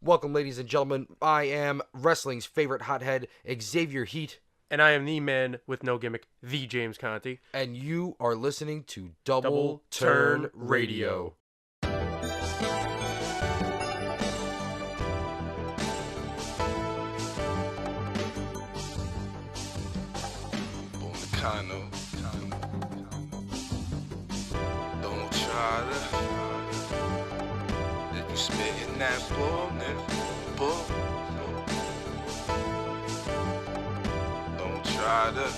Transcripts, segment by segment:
Welcome, ladies and gentlemen. I am wrestling's favorite hothead, Xavier Heat. And I am the man with no gimmick, the James Conti. And you are listening to Double Turn Radio. Don't try to. If you spitting that bull, bull. Don't try to.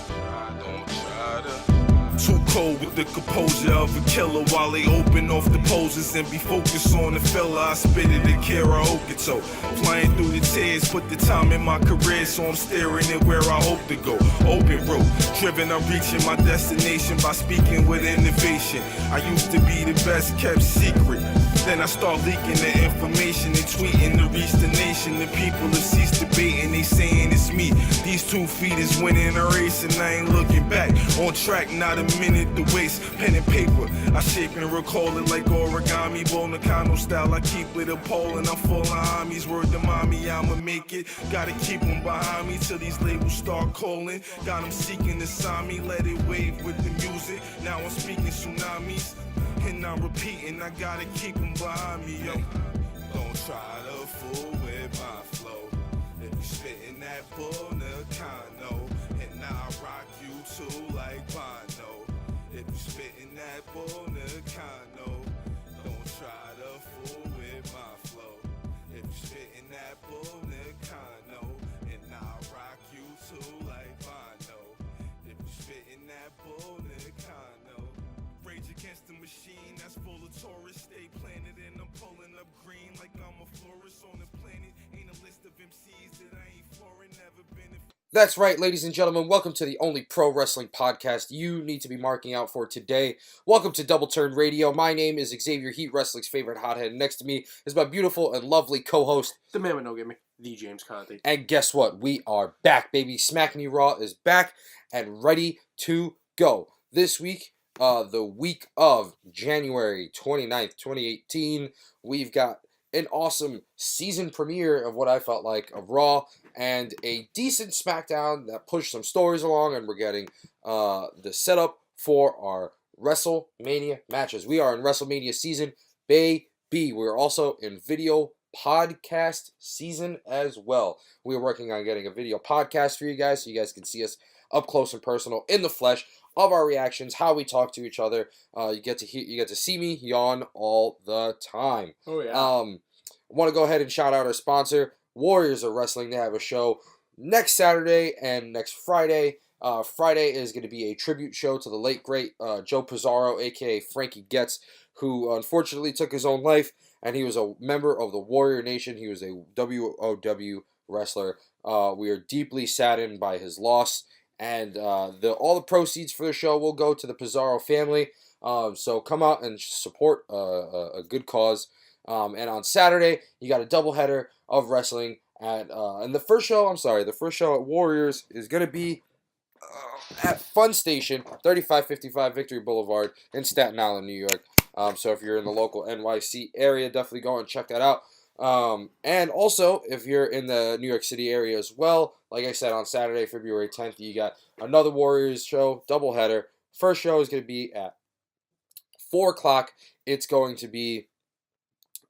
Too cold with the composure of a killer while they open off the poses and be focused on the filler. I spit it at karaoke, so flying through the tears, put the time in my career, so I'm staring at where I hope to go. Open road, driven, I'm reaching my destination by speaking with innovation. I used to be the best kept secret. Then I start leaking the information and tweeting to reach the nation. The people have ceased debating, they saying it's me. These 2 feet is winning a race and I ain't looking back. On track, not a minute to waste. Pen and paper, I shape and recall it like origami. Bonacano style, I keep it a pole and I'm full of homies. Word to mommy, I'ma make it. Gotta keep them behind me till these labels start calling. Got them seeking to sign me, let it wave with the music. Now I'm speaking tsunamis. And I'm repeating, I gotta keep them behind me, yo. Don't try to fool with my flow. If you spitting that bull, Nakano. And I rock you too like Bono. If you spitting that bull, Nakano. Don't try to fool with my flow. If you spitting that bull, Nakano. And I rock you too like Bono. If you spitting that bull, Nakano. Rage against the machine that's full of tourists. Stay planted and I'm pulling up green like I'm a florist on the planet. Ain't a list of MCs that I ain't foreign, never been a... That's right, ladies and gentlemen. Welcome to the only pro wrestling podcast you need to be marking out for today. Welcome to Double Turn Radio. My name is Xavier Heat, wrestling's favorite hothead. Next to me is my beautiful and lovely co-host, The man with no gimmick, the James Conti. and guess what? We are back, baby. Smackdown Raw is back and ready to go. This week, the week of January 29th, 2018, we've got an awesome season premiere of what I felt like of Raw and a decent SmackDown that pushed some stories along, and we're getting the setup for our WrestleMania matches. We are in WrestleMania season, baby. We're also in video podcast season as well. We're working on getting a video podcast for you guys so you guys can see us up close and personal in the flesh of our reactions, how we talk to each other. You get to see me yawn all the time. Oh, yeah. I want to go ahead and shout out our sponsor, Warriors of Wrestling. They have a show next Saturday and next Friday. Friday is going to be a tribute show to the late, great Joe Pizarro, a.k.a. Frankie Getz, who unfortunately took his own life, and he was a member of the Warrior Nation. He was a WOW wrestler. We are deeply saddened by his loss, and all the proceeds for the show will go to the Pizarro family. So come out and support a good cause. And on Saturday, you got a doubleheader of wrestling and the first show at Warriors is going to be at Fun Station, 3555 Victory Boulevard in Staten Island, New York. So if you're in the local NYC area, definitely go and check that out. And also, if you're in the New York City area as well, like I said, on Saturday, February 10th, you got another Warriors show, doubleheader. First show is going to be at 4 o'clock. It's going to be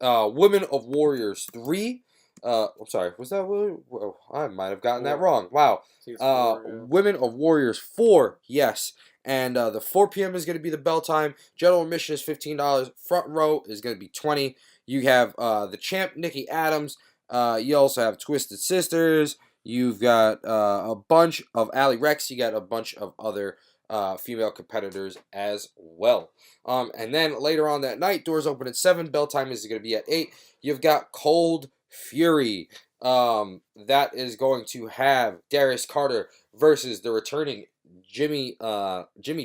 Women of Warriors 3. I'm sorry, was that... Whoa, I might have gotten that wrong. Wow. Women of Warriors 4, yes. And the 4 p.m. is going to be the bell time. General admission is $15. Front row is going to be $20. You have the champ, Nikki Adams. You also have Twisted Sisters. You've got a bunch of Allie Rex. You got a bunch of other female competitors as well. And then later on that night, doors open at 7. Bell time is going to be at 8. You've got Cold Fury. That is going to have Darius Carter versus the returning Jimmy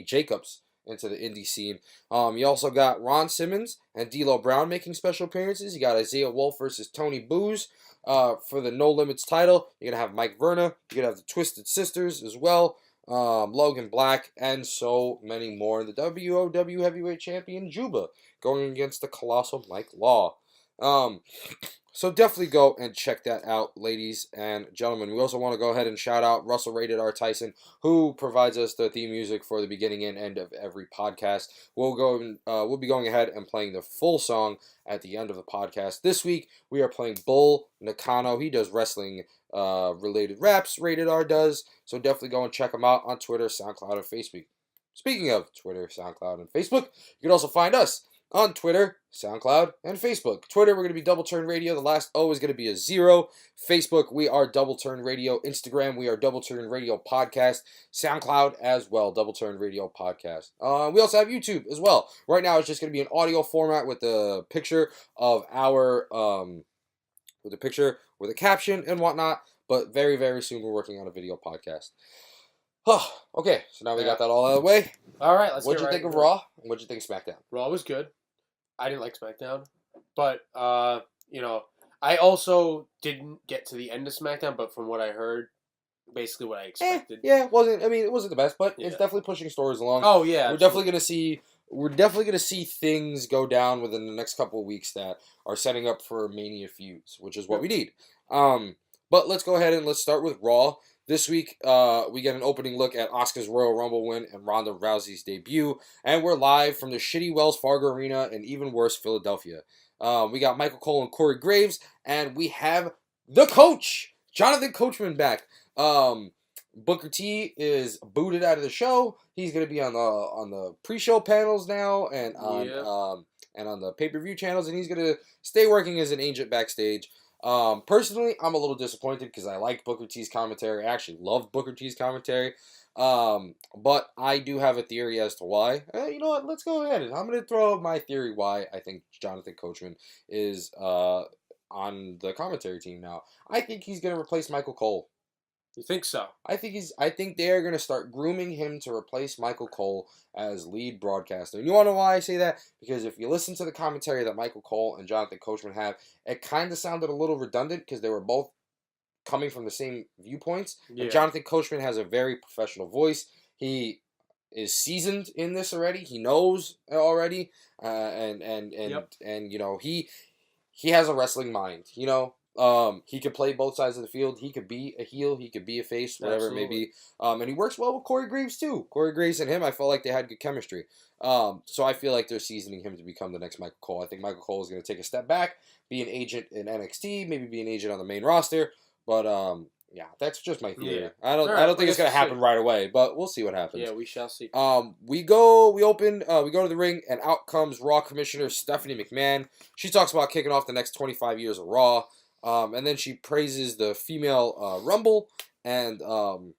Jacobs into the indie scene. You also got Ron Simmons and D'Lo Brown making special appearances. You got Isaiah Wolf versus Tony Booze for the No Limits title. You're going to have Mike Verna. You're going to have the Twisted Sisters as well. Logan Black, and so many more. The WOW Heavyweight Champion Juba going against the Colossal Mike Law. So definitely go and check that out, ladies and gentlemen. We also want to go ahead and shout out Russell Rated R. Tyson, who provides us the theme music for the beginning and end of every podcast. We'll be going ahead and playing the full song at the end of the podcast. This week we are playing Bull Nakano. He does wrestling related raps. Rated R does. So definitely go and check him out on Twitter, SoundCloud, and Facebook. Speaking of Twitter, SoundCloud, and Facebook, you can also find us on Twitter, SoundCloud, and Facebook. Twitter, we're going to be Double Turn Radio. The last O is going to be a 0. Facebook, we are Double Turn Radio. Instagram, we are Double Turn Radio Podcast. SoundCloud as well, Double Turn Radio Podcast. We also have YouTube as well. Right now, it's just going to be an audio format with the picture of our, with a caption and whatnot. But very, very soon, we're working on a video podcast. Okay, so now we got that all out of the way. All right, let's What'd you think of Raw? And what'd you think of SmackDown? Raw was good. I didn't like SmackDown, but I also didn't get to the end of SmackDown. But from what I heard, basically what I expected. It wasn't the best, but it's definitely pushing stories along. Oh yeah, we're definitely gonna see things go down within the next couple of weeks that are setting up for Mania feuds, which is what we need. But let's go ahead and let's start with Raw. This week, we get an opening look at Asuka's Royal Rumble win and Ronda Rousey's debut. And we're live from the shitty Wells Fargo Arena and even worse, Philadelphia. We got Michael Cole and Corey Graves. And we have the coach, Jonathan Coachman, back. Booker T is booted out of the show. He's going to be on the pre-show panels now and on the pay-per-view channels. And he's going to stay working as an agent backstage. Personally, I'm a little disappointed because I like Booker T's commentary. I actually love Booker T's commentary. But I do have a theory as to why. You know what? Let's go ahead. I'm going to throw out my theory why I think Jonathan Coachman is on the commentary team now. I think he's going to replace Michael Cole. You think so? I think they're going to start grooming him to replace Michael Cole as lead broadcaster. And you want to know why I say that? Because if you listen to the commentary that Michael Cole and Jonathan Coachman have, it kind of sounded a little redundant because they were both coming from the same viewpoints. Yeah. And Jonathan Coachman has a very professional voice. He is seasoned in this already. He knows already. And you know, he has a wrestling mind, you know. He could play both sides of the field. He could be a heel. He could be a face, whatever it may be. And he works well with Corey Graves, too. Corey Graves and him, I felt like they had good chemistry. So I feel like they're seasoning him to become the next Michael Cole. I think Michael Cole is going to take a step back, be an agent in NXT, maybe be an agent on the main roster. But, yeah, that's just my theory. Yeah. I don't think it's going to happen right away, but we'll see what happens. Yeah, we shall see. We go to the ring, and out comes Raw Commissioner Stephanie McMahon. She talks about kicking off the next 25 years of Raw. And then she praises the female Rumble and all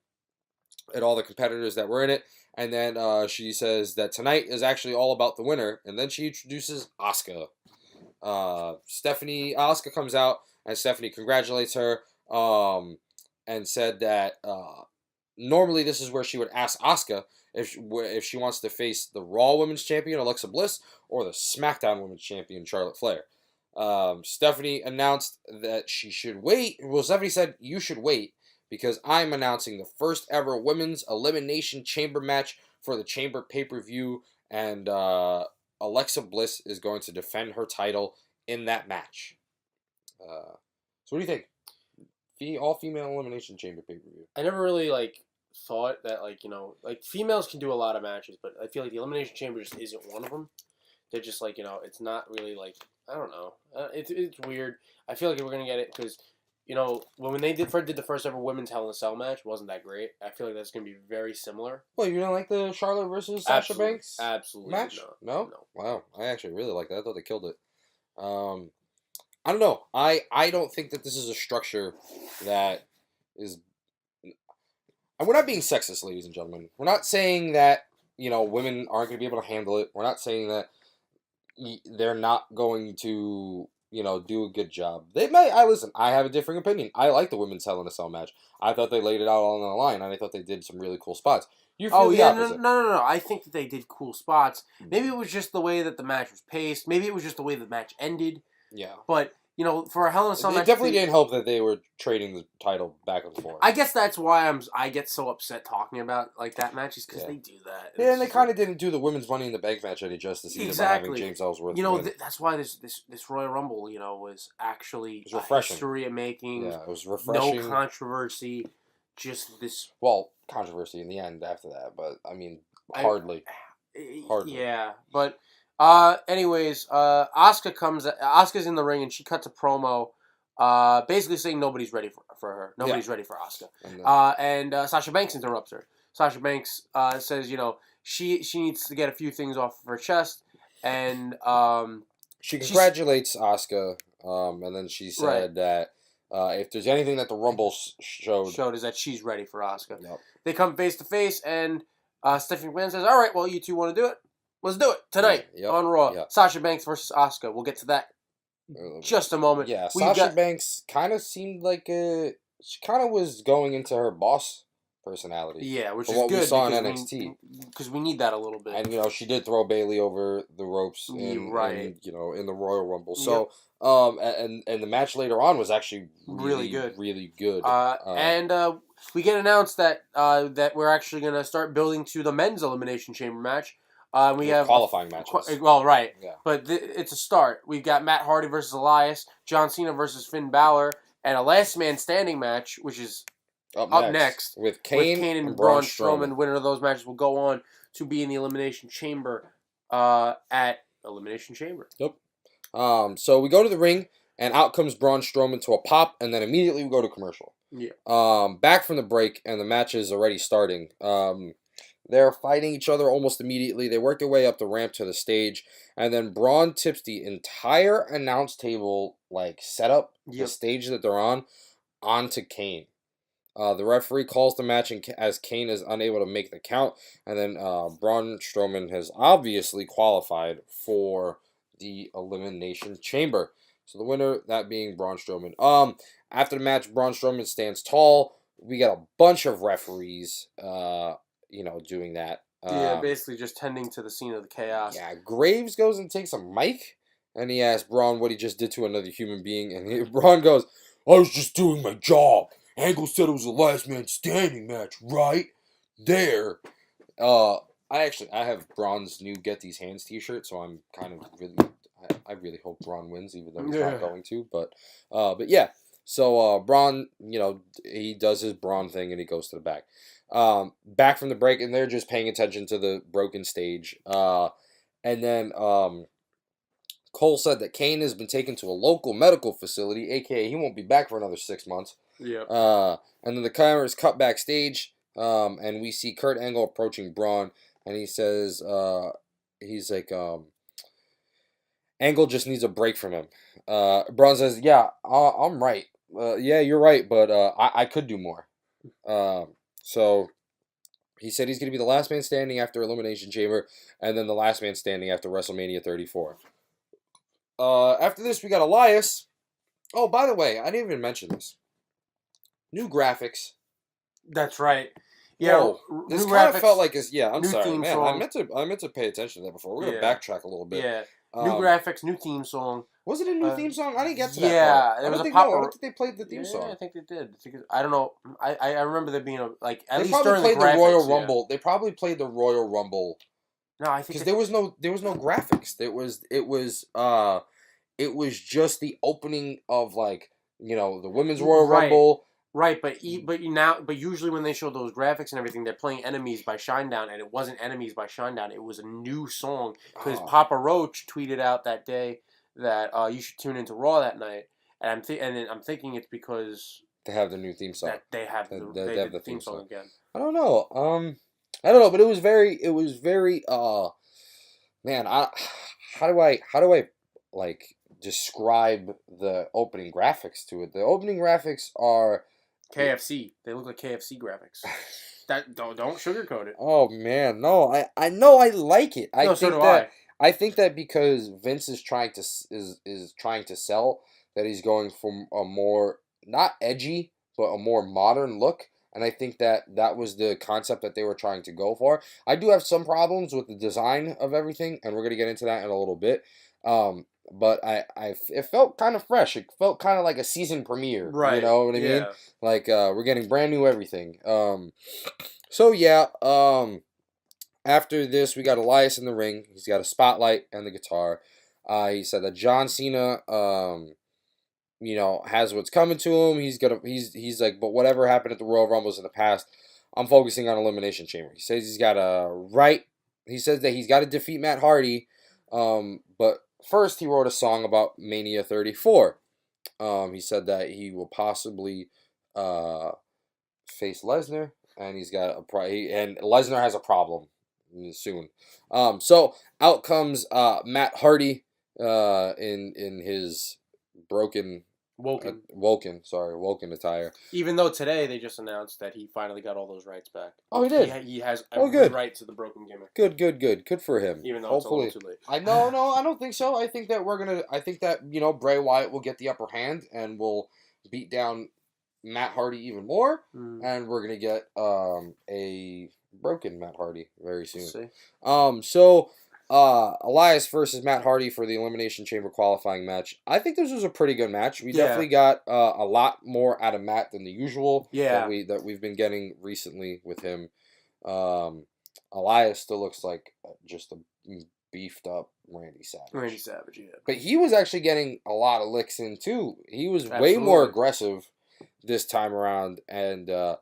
the competitors that were in it. And then she says that tonight is actually all about the winner. And then she introduces Asuka. Asuka comes out and Stephanie congratulates her and said that normally this is where she would ask Asuka if she wants to face the Raw Women's Champion Alexa Bliss or the SmackDown Women's Champion Charlotte Flair. Stephanie announced that she should wait. Well, Stephanie said, you should wait because I'm announcing the first ever women's elimination chamber match for the chamber pay-per-view, and Alexa Bliss is going to defend her title in that match. So what do you think? All-female elimination chamber pay-per-view. I never really, thought that, females can do a lot of matches, but I feel like the elimination chamber just isn't one of them. They're just, it's not really, I don't know. It's weird. I feel like we're going to get it because, when they did the first ever women's Hell in a Cell match, wasn't that great. I feel like that's going to be very similar. Well, you don't like the Charlotte versus Sasha Banks absolutely match? No? Wow. I actually really like that. I thought they killed it. I don't know. I don't think that this is a structure that is... And we're not being sexist, ladies and gentlemen. We're not saying that, women aren't going to be able to handle it. We're not saying that they're not going to, do a good job. They may. I have a different opinion. I like the women's Hell in a Cell match. I thought they laid it out on the line, and I thought they did some really cool spots. You feel the opposite. No. I think that they did cool spots. Maybe it was just the way that the match was paced. Maybe it was just the way the match ended. Yeah. But for a Hell in a Cell It match. definitely didn't help that they were trading the title back and forth. I guess that's why I get so upset talking about that match is because they do that. Yeah, and they kind of didn't do the women's Money in the Bank match any justice either by having James Ellsworth win. That's why this Royal Rumble, was actually refreshing. History making. Yeah, it was refreshing. No controversy, just this. Well, controversy in the end after that, but I mean, hardly. Yeah, but anyways, Asuka's in the ring and she cuts a promo, basically saying nobody's ready for her. Nobody's ready for Asuka. And Sasha Banks interrupts her. Sasha Banks says, she needs to get a few things off of her chest, and she congratulates Asuka, and then she said that if there's anything that the Rumble showed is that she's ready for Asuka. Yep. They come face to face, and Stephanie McMahon says, "All right, well, you two want to do it? Let's do it tonight on Raw. Yep. Sasha Banks versus Asuka. We'll get to that just a moment. Yeah, Sasha Banks kind of seemed like she kind of was going into her boss personality. Yeah, which is what good we saw in NXT. Because we need that a little bit. And she did throw Bayley over the ropes in the Royal Rumble. So and the match later on was actually really good. And we get announced that we're actually going to start building to the men's Elimination Chamber match. We have qualifying matches. Well, right. Yeah. But it's a start. We've got Matt Hardy versus Elias, John Cena versus Finn Balor, and a last man standing match, which is up next with Kane and Braun Strowman. Winner of those matches will go on to be in the Elimination Chamber at Elimination Chamber. Yep. So we go to the ring, and out comes Braun Strowman to a pop, and then immediately we go to commercial. Yeah. Back from the break, and the match is already starting. They're fighting each other almost immediately. They work their way up the ramp to the stage, and then Braun tips the entire announce table setup, the stage that they're on, onto Kane. The referee calls the match as Kane is unable to make the count, and then Braun Strowman has obviously qualified for the Elimination Chamber. So the winner, that being Braun Strowman. After the match, Braun Strowman stands tall. We got a bunch of referees, doing that. Basically just tending to the scene of the chaos. Yeah, Graves goes and takes a mic, and he asks Braun what he just did to another human being, and Braun goes, "I was just doing my job. Angle said it was a last man standing match, right there." I have Braun's new "Get These Hands" T-shirt, so I'm kind of I really hope Braun wins, even though he's not going to. But yeah. So Braun, he does his Braun thing and he goes to the back. Back from the break, and they're just paying attention to the broken stage. And then Cole said that Kane has been taken to a local medical facility, aka he won't be back for another 6 months. Yeah. And then the camera is cut backstage, and we see Kurt Angle approaching Braun, and he says, he's like, Angle just needs a break from him. Braun says, "Yeah, I'm right. Yeah, you're right, but I could do more." So he said he's going to be the last man standing after Elimination Chamber, and then the last man standing after WrestleMania 34. After this, we got Elias. Oh, by the way, I didn't even mention this. New graphics. That's right. Yeah, this kind of felt like it's. Yeah, I'm sorry, man. I meant to pay attention to that before. We're gonna backtrack a little bit. Yeah. New graphics, new theme song. Was it a new theme song? I didn't get to that part. Yeah, I don't think they played the theme song. I think they did. I don't know. I remember there being at they least during the graphics. The Royal Rumble. They probably played the Royal Rumble. No, I think because there was no graphics. It was just the opening of the Women's Royal Rumble. Right, but usually when they show those graphics and everything, they're playing "Enemies" by Shinedown, and it wasn't "Enemies" by Shinedown. It was a new song because Papa Roach tweeted out that day that you should tune into Raw that night, and I'm thinking it's because they have the new theme song. That they have the theme song again. I don't know. But it was very. Man, how do I describe the opening graphics to it? The opening graphics are KFC. They look like KFC graphics. That don't sugarcoat it. Oh man, no. I know I like it. I think that because Vince is trying to sell that he's going for a more not edgy but a more modern look, and I think that was the concept that they were trying to go for. I do have some problems with the design of everything, and we're gonna get into that in a little bit. but it felt kind of fresh. It felt kind of like a season premiere. Right. You know what I mean? Yeah. Like we're getting brand new everything. So yeah. After this, we got Elias in the ring. He's got a spotlight and the guitar. He said that John Cena, has what's coming to him. He's like, but whatever happened at the Royal Rumbles in the past, I'm focusing on Elimination Chamber. He says he's got to He says that he's got to defeat Matt Hardy. But first he wrote a song about Mania 34. He said that he will possibly face Lesnar, and he's got and Lesnar has a problem soon. So out comes Matt Hardy in his woken attire. Even though today they just announced that he finally got all those rights back. Oh, he did. He has good. right to the broken gimmick. Good for him. Even though hopefully it's a little too late. I don't think so. I think that Bray Wyatt will get the upper hand and will beat down Matt Hardy even more, and we're gonna get a broken Matt Hardy very soon. So Elias versus Matt Hardy for the Elimination Chamber qualifying match. I think this was a pretty good match. We definitely got a lot more out of Matt than the usual that we've been getting recently with him. Elias still looks like just a beefed up Randy Savage. Yeah. But he was actually getting a lot of licks in too. He was way more aggressive this time around, and I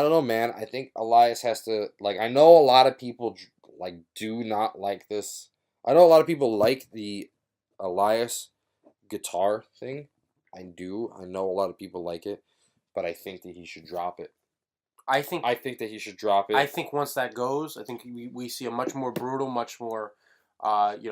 don't know, man. I think Elias has to, like, I know a lot of people do not like this. I know a lot of people like the Elias guitar thing. I know a lot of people like it, but I think that he should drop it. I think that he should drop it. I think once that goes, I think we see a much more brutal, much more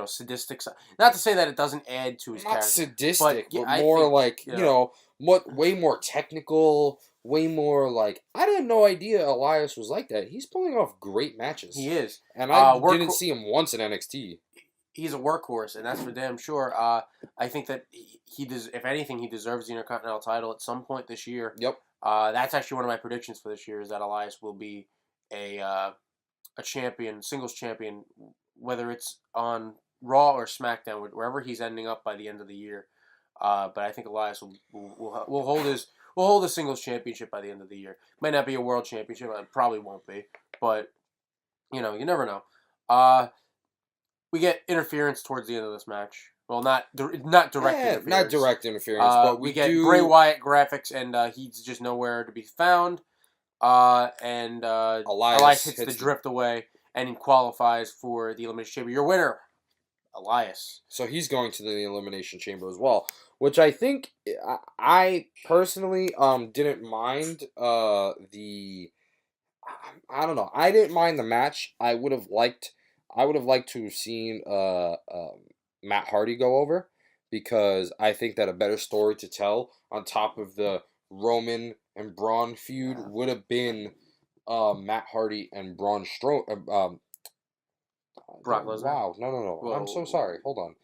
sadistic side. Not to say that it doesn't add to his character. Not sadistic, but more way more technical, way more like, I had no idea Elias was like that. He's pulling off great matches. He is. And I didn't see him once in NXT. He's a workhorse, and that's for damn sure. I think that if anything, he deserves the Intercontinental title at some point this year. Yep. That's actually one of my predictions for this year, is that Elias will be a champion, singles champion, whether it's on Raw or SmackDown, wherever he's ending up by the end of the year. But I think Elias will hold his singles championship by the end of the year. Might not be a world championship, it probably won't be, but you never know. We get interference towards the end of this match. Well, not direct interference. Not direct interference, but we get Bray Wyatt graphics, and he's just nowhere to be found. And Elias hits the drift away, and he qualifies for the Elimination Chamber. Your winner, Elias. So he's going to the Elimination Chamber as well, which I think I personally didn't mind I don't know. I didn't mind the match. I would have liked to have seen Matt Hardy go over, because I think that a better story to tell on top of the Roman and Braun feud would have been Matt Hardy and Braun Strowman. Brock Lesnar. Wow, no. Whoa. I'm so sorry. Hold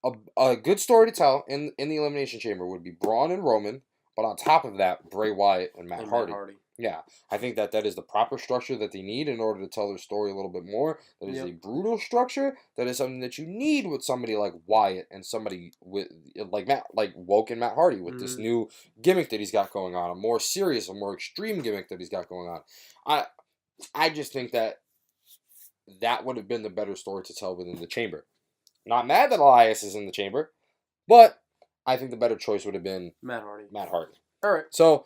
on. A good story to tell in the Elimination Chamber would be Braun and Roman, but on top of that, Bray Wyatt and Matt Hardy. Yeah, I think that is the proper structure that they need in order to tell their story a little bit more. That is a brutal structure. That is something that you need with somebody like Wyatt and somebody with woken Matt Hardy with this new gimmick that he's got going on, a more serious, a more extreme gimmick that he's got going on. I just think that would have been the better story to tell within the chamber. Not mad that Elias is in the chamber, but I think the better choice would have been Matt Hardy. All right, so.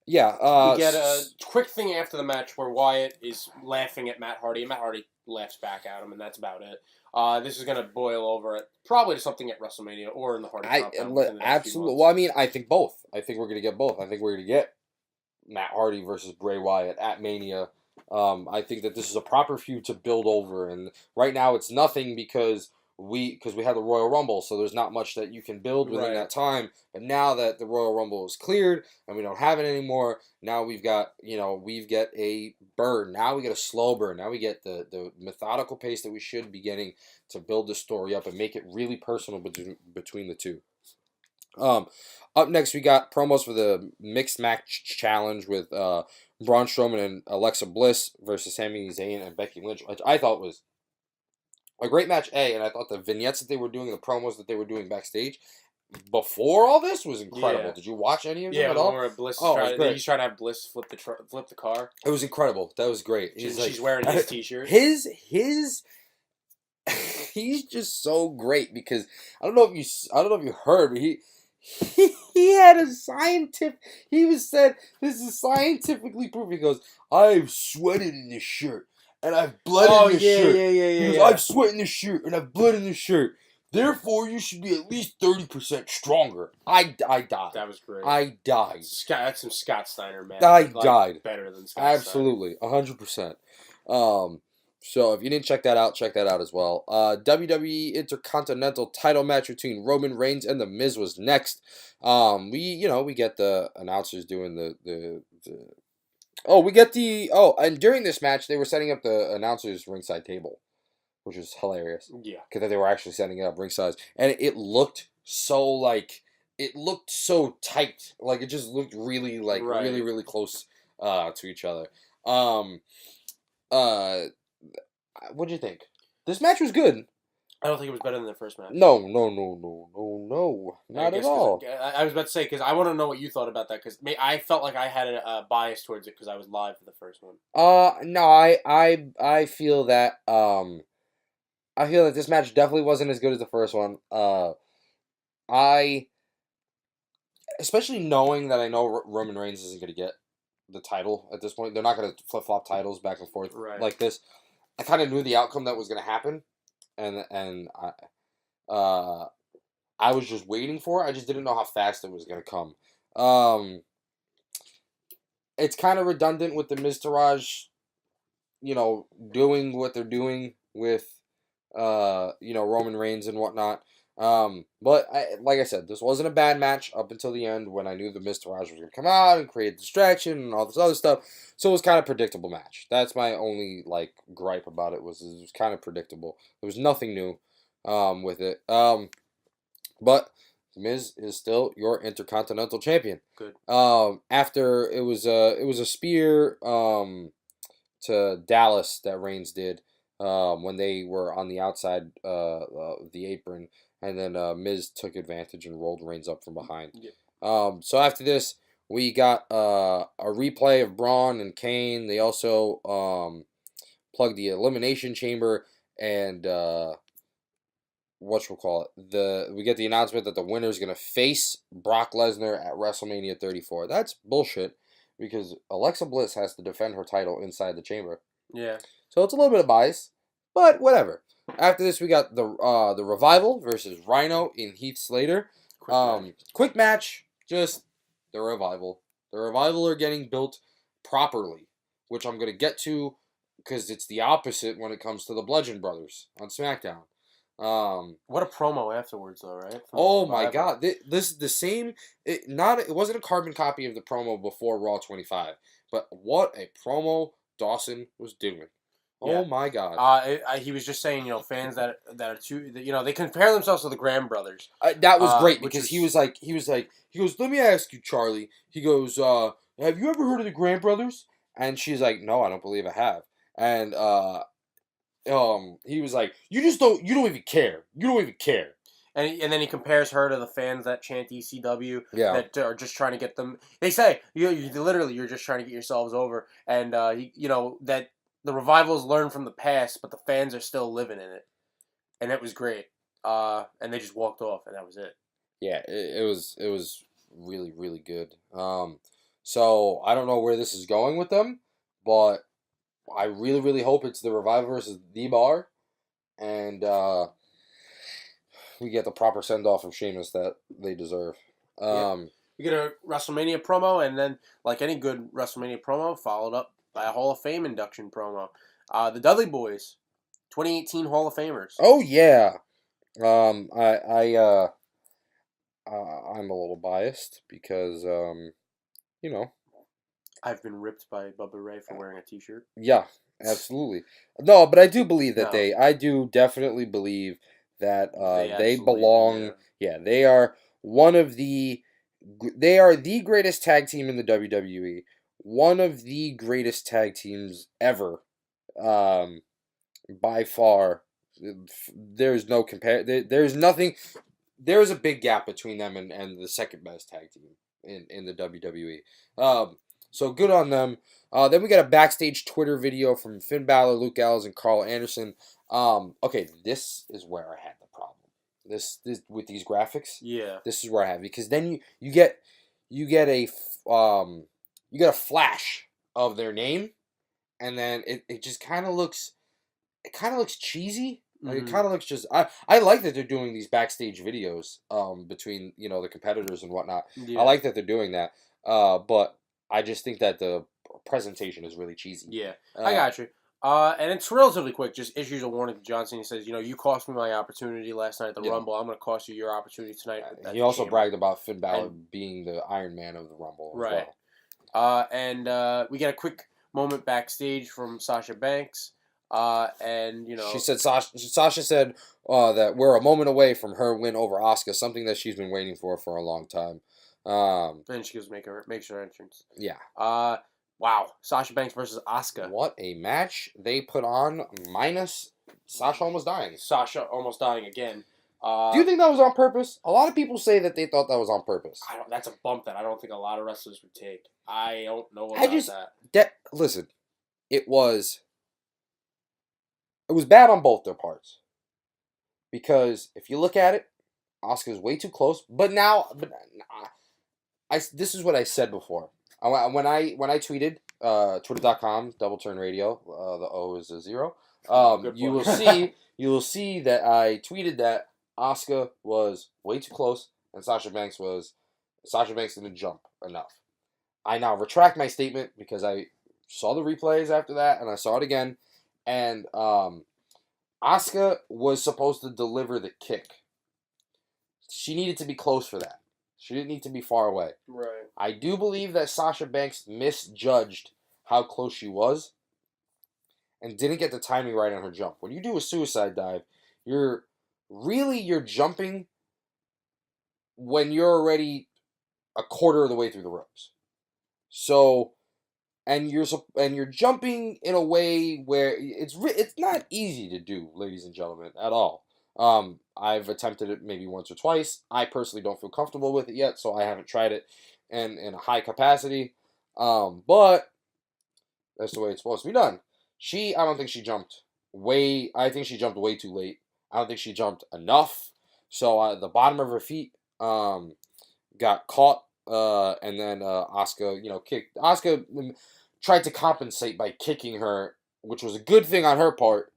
Yeah, we get a quick thing after the match where Wyatt is laughing at Matt Hardy, and Matt Hardy laughs back at him, and that's about it. This is going to boil over probably to something at WrestleMania or in the Hardy Compound. Absolutely. Well, I mean, I think both. I think we're going to get both. I think we're going to get Matt Hardy versus Bray Wyatt at Mania. I think that this is a proper feud to build over, and right now it's nothing because we had the Royal Rumble, so there's not much that you can build within that time. But now that the Royal Rumble is cleared and we don't have it anymore, now we've got a burn. Now we get a slow burn. Now we get the methodical pace that we should be getting to build the story up and make it really personal between the two. Up next, we got promos for the mixed match challenge with Braun Strowman and Alexa Bliss versus Sami Zayn and Becky Lynch, which I thought was a great match, and I thought the vignettes that they were doing, the promos that they were doing backstage before all this was incredible. Yeah. Did you watch any of them at all? Where Bliss Oh, it was great. he's trying to have Bliss flip the car. It was incredible. That was great. She's wearing his t-shirt. His he's just so great because I don't know if you heard, but he had a scientific. He said this is scientifically proven. He goes, I've sweated in this shirt and I've blood in this shirt. He goes, I've sweat in this shirt and I've blood in this shirt. Therefore, you should be at least 30% stronger. I died. That was great. I died. That's some Scott Steiner, man. I died. Better than Scott Absolutely, 100%. So if you didn't check that out as well. WWE Intercontinental title match between Roman Reigns and The Miz was next. We get the announcers doing and during this match they were setting up the announcers ringside table, which was hilarious. Yeah. Because they were actually setting it up ringside. And it looked so, tight. Like, it just looked really, really, really close to each other. What'd you think? This match was good. I don't think it was better than the first match. No. Not at all. I was about to say, because I want to know what you thought about that, because I felt like I had a bias towards it because I was live for the first one. No, I feel that, I feel that this match definitely wasn't as good as the first one. Especially knowing that I know Roman Reigns isn't going to get the title at this point. They're not going to flip-flop titles back and forth like this. I kind of knew the outcome that was going to happen, and I was just waiting for it. I just didn't know how fast it was going to come. It's kind of redundant with the Miztourage, doing what they're doing with Roman Reigns and whatnot. But like I said, this wasn't a bad match up until the end when I knew the Miztourage was going to come out and create distraction and all this other stuff. So it was kind of predictable match. That's my only gripe about it was kind of predictable. There was nothing new with it. But The Miz is still your Intercontinental Champion. Good. After it was a spear to Dallas that Reigns did when they were on the outside of the apron. And then Miz took advantage and rolled Reigns up from behind. Yeah. So after this, we got a replay of Braun and Kane. They also plugged the Elimination Chamber and we get the announcement that the winner is going to face Brock Lesnar at WrestleMania 34. That's bullshit because Alexa Bliss has to defend her title inside the chamber. Yeah. So it's a little bit of bias, but whatever. After this, we got the Revival versus Rhino and Heath Slater. Quick match, just the Revival. The Revival are getting built properly, which I'm going to get to because it's the opposite when it comes to the Bludgeon Brothers on SmackDown. What a promo afterwards, though, right? Oh my God, this is the same. It wasn't a carbon copy of the promo before Raw 25, but what a promo Dawson was doing. Yeah. Oh my God! He was just saying, fans that are too, they compare themselves to the Graham brothers. That was great because he goes, let me ask you, Charlie. He goes, have you ever heard of the Graham brothers? And she's like, no, I don't believe I have. And he was like, you don't even care. You don't even care. And then he compares her to the fans that chant ECW. Yeah. That are just trying to get them. They say you're just trying to get yourselves over, and that. The Revivals learned from the past, but the fans are still living in it. And it was great. And they just walked off, and that was it. Yeah, it was really, really good. So I don't know where this is going with them, but I really, really hope it's the Revival versus The Bar. And we get the proper send-off of Sheamus that they deserve. We get a WrestleMania promo, and then, like any good WrestleMania promo, followed up by a Hall of Fame induction promo. The Dudley Boys, 2018 Hall of Famers. Oh yeah, I'm a little biased because I've been ripped by Bubba Ray for wearing a T-shirt. Yeah, absolutely. No, but I do believe that I do definitely believe that they belong. Yeah, they are the greatest tag team in the WWE. One of the greatest tag teams ever, by far, there's no compare. There's nothing. There's a big gap between them and the second best tag team in the WWE. So good on them. Then we got a backstage Twitter video from Finn Balor, Luke Gallows, and Carl Anderson. Okay, this is where I had the problem. This with these graphics. Yeah. This is where I have, because then you get a flash of their name, and then it just kind of looks cheesy. Like, it kind of looks just. I like that they're doing these backstage videos between the competitors and whatnot. Yeah. I like that they're doing that. But I just think that the presentation is really cheesy. Yeah, I got you. And it's relatively quick. Just issues a warning to Johnson. He says, you cost me my opportunity last night at the Rumble. I'm going to cost you your opportunity tonight. He also bragged about Finn Balor being the Iron Man of the Rumble. Right. As well. And we get a quick moment backstage from Sasha Banks. And she said Sasha said that we're a moment away from her win over Asuka, something that she's been waiting for a long time. And she goes makes her entrance. Yeah. Wow. Sasha Banks versus Asuka. What a match they put on, minus Sasha almost dying. Sasha almost dying again. Do you think that was on purpose? A lot of people say that they thought that was on purpose. That's a bump that I don't think a lot of wrestlers would take. I don't know about Listen, it was bad on both their parts. Because if you look at it, Asuka's way too close. But this is what I said before. When I tweeted, twitter.com, double turn radio, the O is a 0. You will see that I tweeted that Asuka was way too close and Sasha Banks didn't jump enough. I now retract my statement because I saw the replays after that and I saw it again, and Asuka was supposed to deliver the kick. She needed to be close for that. She didn't need to be far away. Right. I do believe that Sasha Banks misjudged how close she was and didn't get the timing right on her jump. When you do a suicide dive, you're jumping when you're already a quarter of the way through the ropes. So, and you're jumping in a way where it's not easy to do, ladies and gentlemen, at all. I've attempted it maybe once or twice. I personally don't feel comfortable with it yet, so I haven't tried it in a high capacity. But that's the way it's supposed to be done. I don't think she jumped I think she jumped way too late. I don't think she jumped enough. So the bottom of her feet got caught, and then Asuka, kicked. Asuka tried to compensate by kicking her, which was a good thing on her part.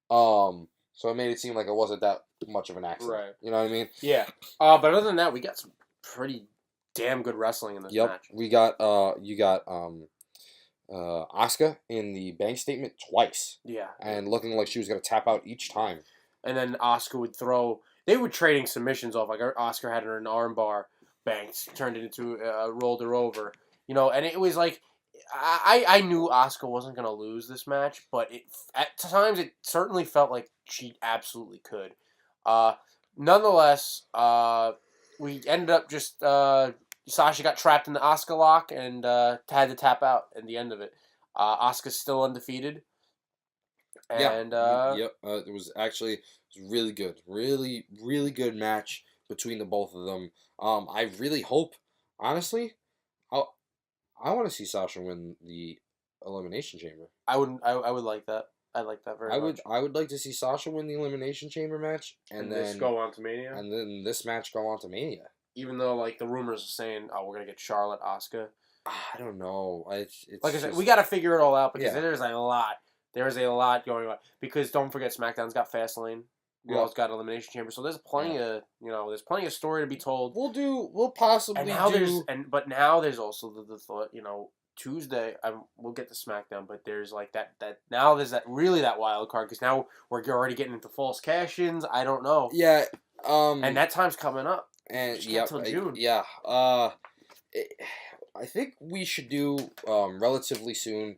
So it made it seem like it wasn't that much of an accident. Right. You know what I mean? Yeah. But other than that, we got some pretty damn good wrestling in this match. We got Asuka in the bank statement twice. Yeah. And looking like she was going to tap out each time. And then Asuka would they were trading submissions off. Like Asuka had her in an armbar, Banks turned it into rolled her over. And it was like, I knew Asuka wasn't going to lose this match, but at times it certainly felt like she absolutely could. Nonetheless, we ended up just Sasha got trapped in the Asuka lock and had to tap out at the end of it. Asuka's still undefeated. And it was really good, really good match between the both of them. I really hope, honestly, I want to see Sasha win the Elimination Chamber. I would like that. I like that very much. I would like to see Sasha win the Elimination Chamber match, and then this go on to Mania. And then this match go on to Mania. Even though like the rumors are saying, we're gonna get Charlotte, Asuka. I don't know. It's like I said, we gotta figure it all out because there's a lot. There's a lot going on because don't forget SmackDown's got Fastlane. Raw's got Elimination Chamber, so there's plenty of story to be told. We'll possibly but now there's also the thought, Tuesday we'll get to SmackDown, but there's like that now there's that wild card because now we're already getting into false cash-ins. I don't know. Yeah. And that time's coming up. And till June. Yeah. I think we should do relatively soon.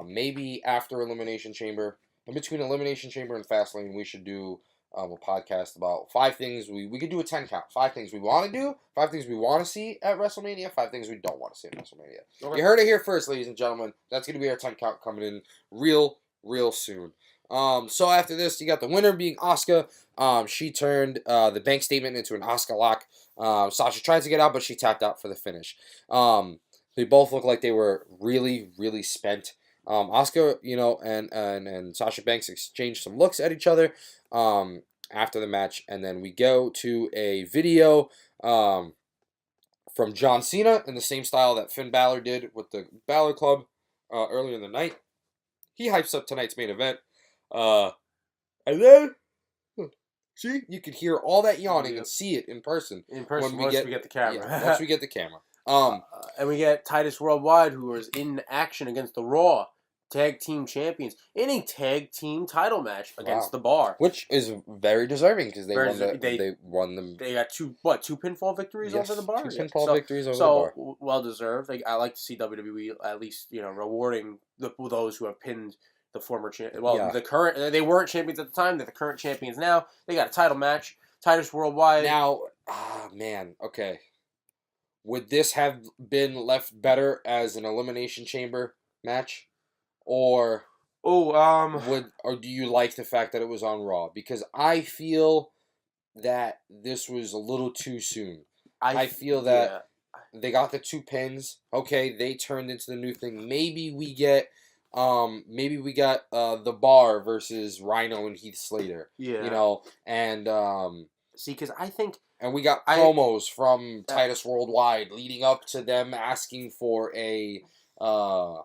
Maybe after Elimination Chamber. In between Elimination Chamber and Fastlane, we should do a podcast about 5 things. We could do a 10 count. 5 things we want to do, 5 things we want to see at WrestleMania, 5 things we don't want to see at WrestleMania. Okay. You heard it here first, ladies and gentlemen. That's going to be our 10 count coming in real soon. So after this, you got the winner being Asuka. She turned the bank statement into an Asuka lock. Sasha tried to get out, but she tapped out for the finish. They both looked like they were really, really spent. Asuka, and Sasha Banks exchanged some looks at each other after the match, and then we go to a video from John Cena in the same style that Finn Balor did with the Balor Club earlier in the night. He hypes up tonight's main event. And then, see, you could hear all that yawning and see it in person. Once we get the camera. Yeah, once we get the camera. And we get Titus Worldwide, who was in action against the Raw Tag Team Champions in a tag team title match against the Bar, which is very deserving because they won them. They got two pinfall victories over the Bar. Two pinfall victories over the Bar. So well deserved. I like to see WWE at least rewarding those who have pinned the former champion. Well, the current, they weren't champions at the time. They're the current champions now. They got a title match. Titus Worldwide. Now, man, okay. Would this have been left better as an Elimination Chamber match, or do you like the fact that it was on Raw? Because I feel that this was a little too soon. I feel that they got the 2 pins. Okay, they turned into the new thing. Maybe we get the Bar versus Rhino and Heath Slater. Yeah. See, because I think... And we got promos from Titus Worldwide leading up to them asking for a, then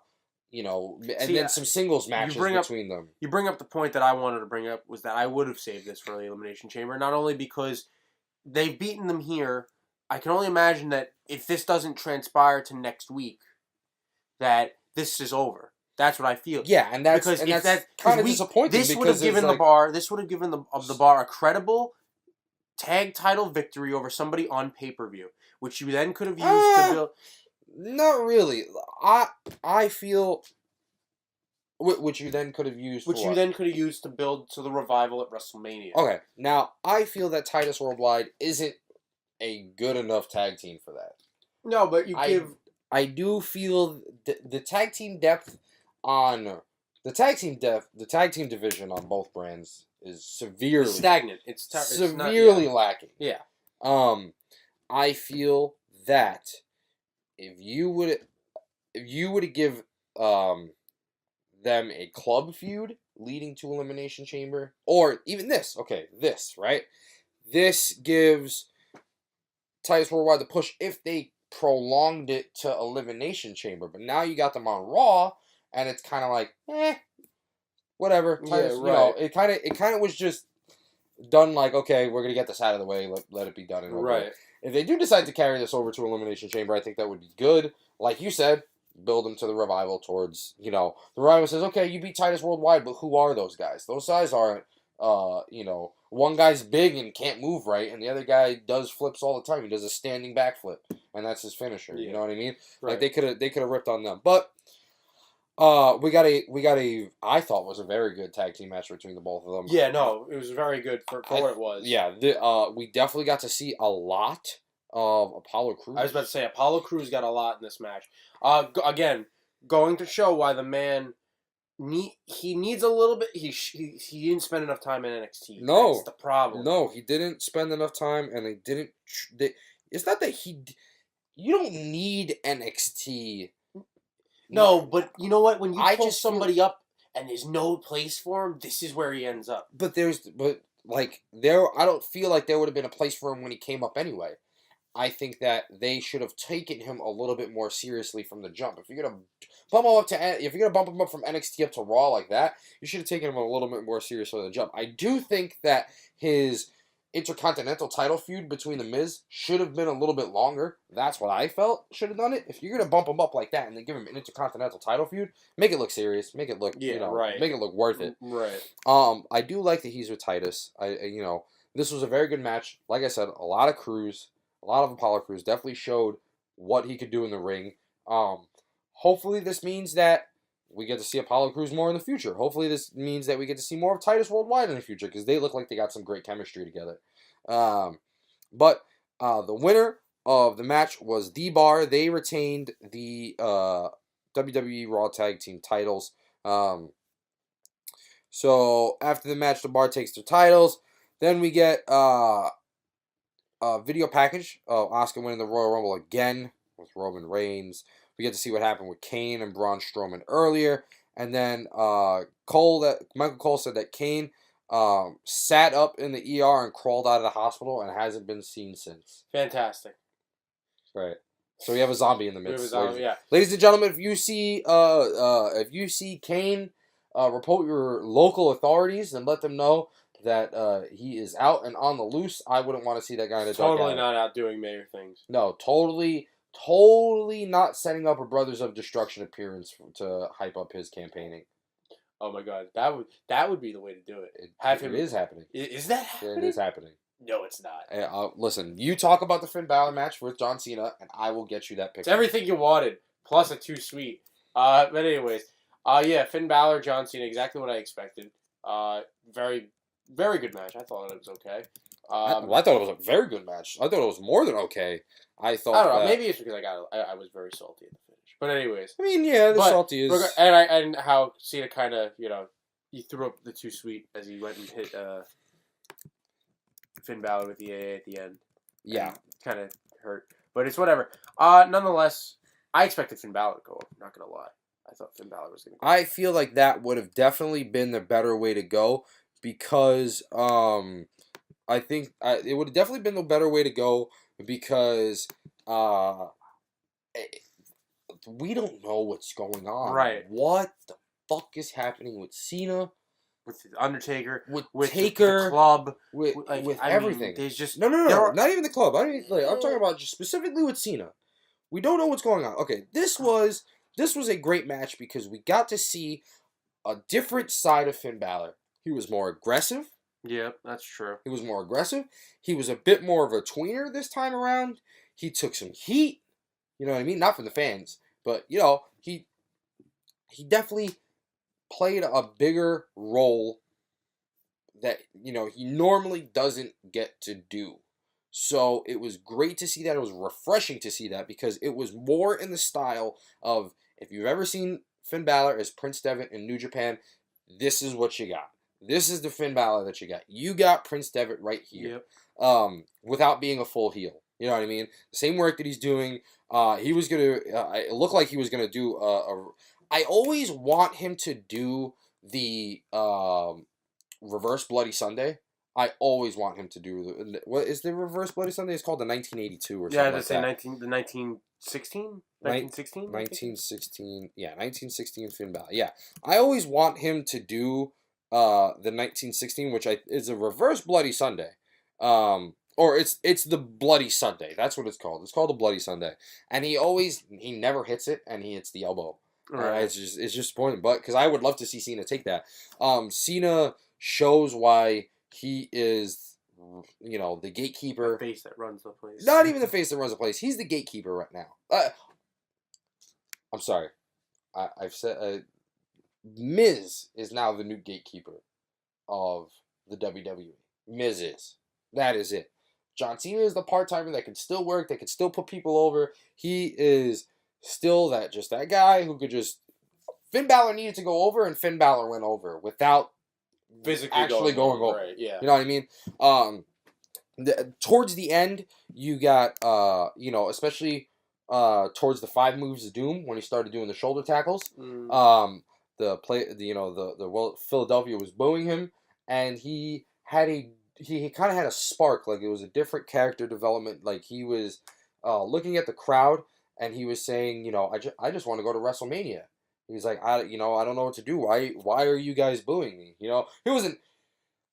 some singles matches between them. You bring up the point that I wanted to bring up was that I would have saved this for the Elimination Chamber, not only because they've beaten them here. I can only imagine that if this doesn't transpire to next week, that this is over. That's what I feel. Yeah, and that's kind of disappointing. This would have given the Bar a credible tag title victory over somebody on pay-per-view, which you then could have used to build... Not really. I feel... Which you then could have used to build to the revival at WrestleMania. Okay, now, I feel that Titus Worldwide isn't a good enough tag team for that. No, but I do feel the tag team depth on... The tag team division on both brands is severely stagnant. It's severely lacking. Yeah. I feel that if you would give them a club feud leading to Elimination Chamber, or even this, right? This gives Titus Worldwide the push if they prolonged it to Elimination Chamber. But now you got them on Raw, and it's kind of like, whatever. Titus, it kind of was just done like, okay, we're gonna get this out of the way. Let it be done. Right. If they do decide to carry this over to Elimination Chamber, I think that would be good. Like you said, build them to the revival towards, the revival says, okay, you beat Titus Worldwide, but who are those guys? Those guys aren't, one guy's big and can't move right, and the other guy does flips all the time. He does a standing backflip, and that's his finisher. Yeah. You know what I mean? Right. Like they could have ripped on them, but. We got a I thought was a very good tag team match between the both of them. Yeah, no, it was very good for what it was. Yeah, we definitely got to see a lot of Apollo Crews. I was about to say Apollo Crews got a lot in this match. Again, going to show why the man he needs a little bit. He didn't spend enough time in NXT. No, that's the problem. No, he didn't spend enough time, and they didn't. It's not that you don't need NXT. No, but you know what? When you pull somebody up and there's no place for him, this is where he ends up. I don't feel like there would have been a place for him when he came up anyway. I think that they should have taken him a little bit more seriously from the jump. If you're gonna bump him up from NXT up to Raw like that, you should have taken him a little bit more seriously from the jump. I do think that his Intercontinental title feud between The Miz should have been a little bit longer. That's what I felt should have done it. If you're going to bump him up like that and then give him an Intercontinental title feud, make it look serious. Make it look, right. Make it look worth it. Right. I do like that he's with Titus. This was a very good match. Like I said, a lot of Apollo Crews definitely showed what he could do in the ring. Hopefully this means that we get to see Apollo Crews more in the future. Hopefully this means that we get to see more of Titus Worldwide in the future because they look like they got some great chemistry together. But the winner of the match was The Bar. They retained the WWE Raw Tag Team titles. So after the match, the Bar takes their titles. Then we get a video package of Asuka winning the Royal Rumble again with Roman Reigns. We get to see what happened with Kane and Braun Strowman earlier. And then Michael Cole said that Kane sat up in the ER and crawled out of the hospital and hasn't been seen since. Fantastic. Right. So we have a zombie in the midst. We have a zombie, yeah. Ladies and gentlemen, if you see Kane, report your local authorities and let them know that he is out and on the loose. I wouldn't want to see that guy in a dark alley. Totally not out doing mayor things. No, totally not setting up a Brothers of Destruction appearance to hype up his campaigning. Oh my God, that would be the way to do it. It is happening. Is that happening? It is happening. No, it's not. Listen, you talk about the Finn Balor match with John Cena, and I will get you that picture. It's everything you wanted, plus a too sweet. But anyways, yeah, Finn Balor, John Cena, exactly what I expected. Very, very good match. I thought it was okay. I thought it was a very good match. I thought it was more than okay. I don't know. Maybe it's because I was very salty at the finish. But anyways, I mean, yeah, salty is and how Cena kind of he threw up the too sweet as he went and hit Finn Balor with the AA at the end. Yeah, kind of hurt, but it's whatever. Nonetheless, I expected Finn Balor to go over. Not gonna lie, I thought Finn Balor was gonna go. I feel like that would have definitely been the better way to go because I think it would have definitely been the better way to go because we don't know what's going on. Right. What the fuck is happening with Cena? With the Undertaker, with Taker, the club, with everything. Mean, there's just no, not even the club. I'm talking about just specifically with Cena. We don't know what's going on. Okay, this was a great match because we got to see a different side of Finn Balor. He was more aggressive. Yeah, that's true. He was more aggressive. He was a bit more of a tweener this time around. He took some heat. You know what I mean? Not from the fans, but he definitely played a bigger role that he normally doesn't get to do. So it was great to see that. It was refreshing to see that because it was more in the style of, if you've ever seen Finn Balor as Prince Devitt in New Japan, this is what you got. This is the Finn Balor that you got. You got Prince Devitt right here. Yep. Without being a full heel. You know what I mean? The same work that he's doing. He was gonna. It looked like he was gonna do I always want him to do the Reverse Bloody Sunday. I always want him to do what is the Reverse Bloody Sunday? It's called the 1982 or something. Yeah, let's say 1916. 1916. Yeah, 1916 Finn Balor. Yeah, I always want him to do the 1916, which is a Reverse Bloody Sunday. Or it's the Bloody Sunday. That's what it's called. It's called the Bloody Sunday. And he never hits it, and he hits the elbow. Right. It's just disappointing, but because I would love to see Cena take that. Cena shows why he is, the gatekeeper. The face that runs the place. Not even the face that runs the place. He's the gatekeeper right now. I'm sorry. I've said Miz is now the new gatekeeper of the WWE. Miz is. That is it. John Cena is the part-timer that can still work, that can still put people over. He is still that guy who could just... Finn Balor needed to go over, and Finn Balor went over without physically actually going over. Right, yeah. You know what I mean? Towards the end, you got, especially towards the 5 moves of doom, when he started doing the shoulder tackles, Philadelphia was booing him, and he kind of had a spark, like it was a different character development, like he was looking at the crowd, and he was saying, I just want to go to WrestleMania. He's like, I don't know what to do. Why are you guys booing me? He wasn't.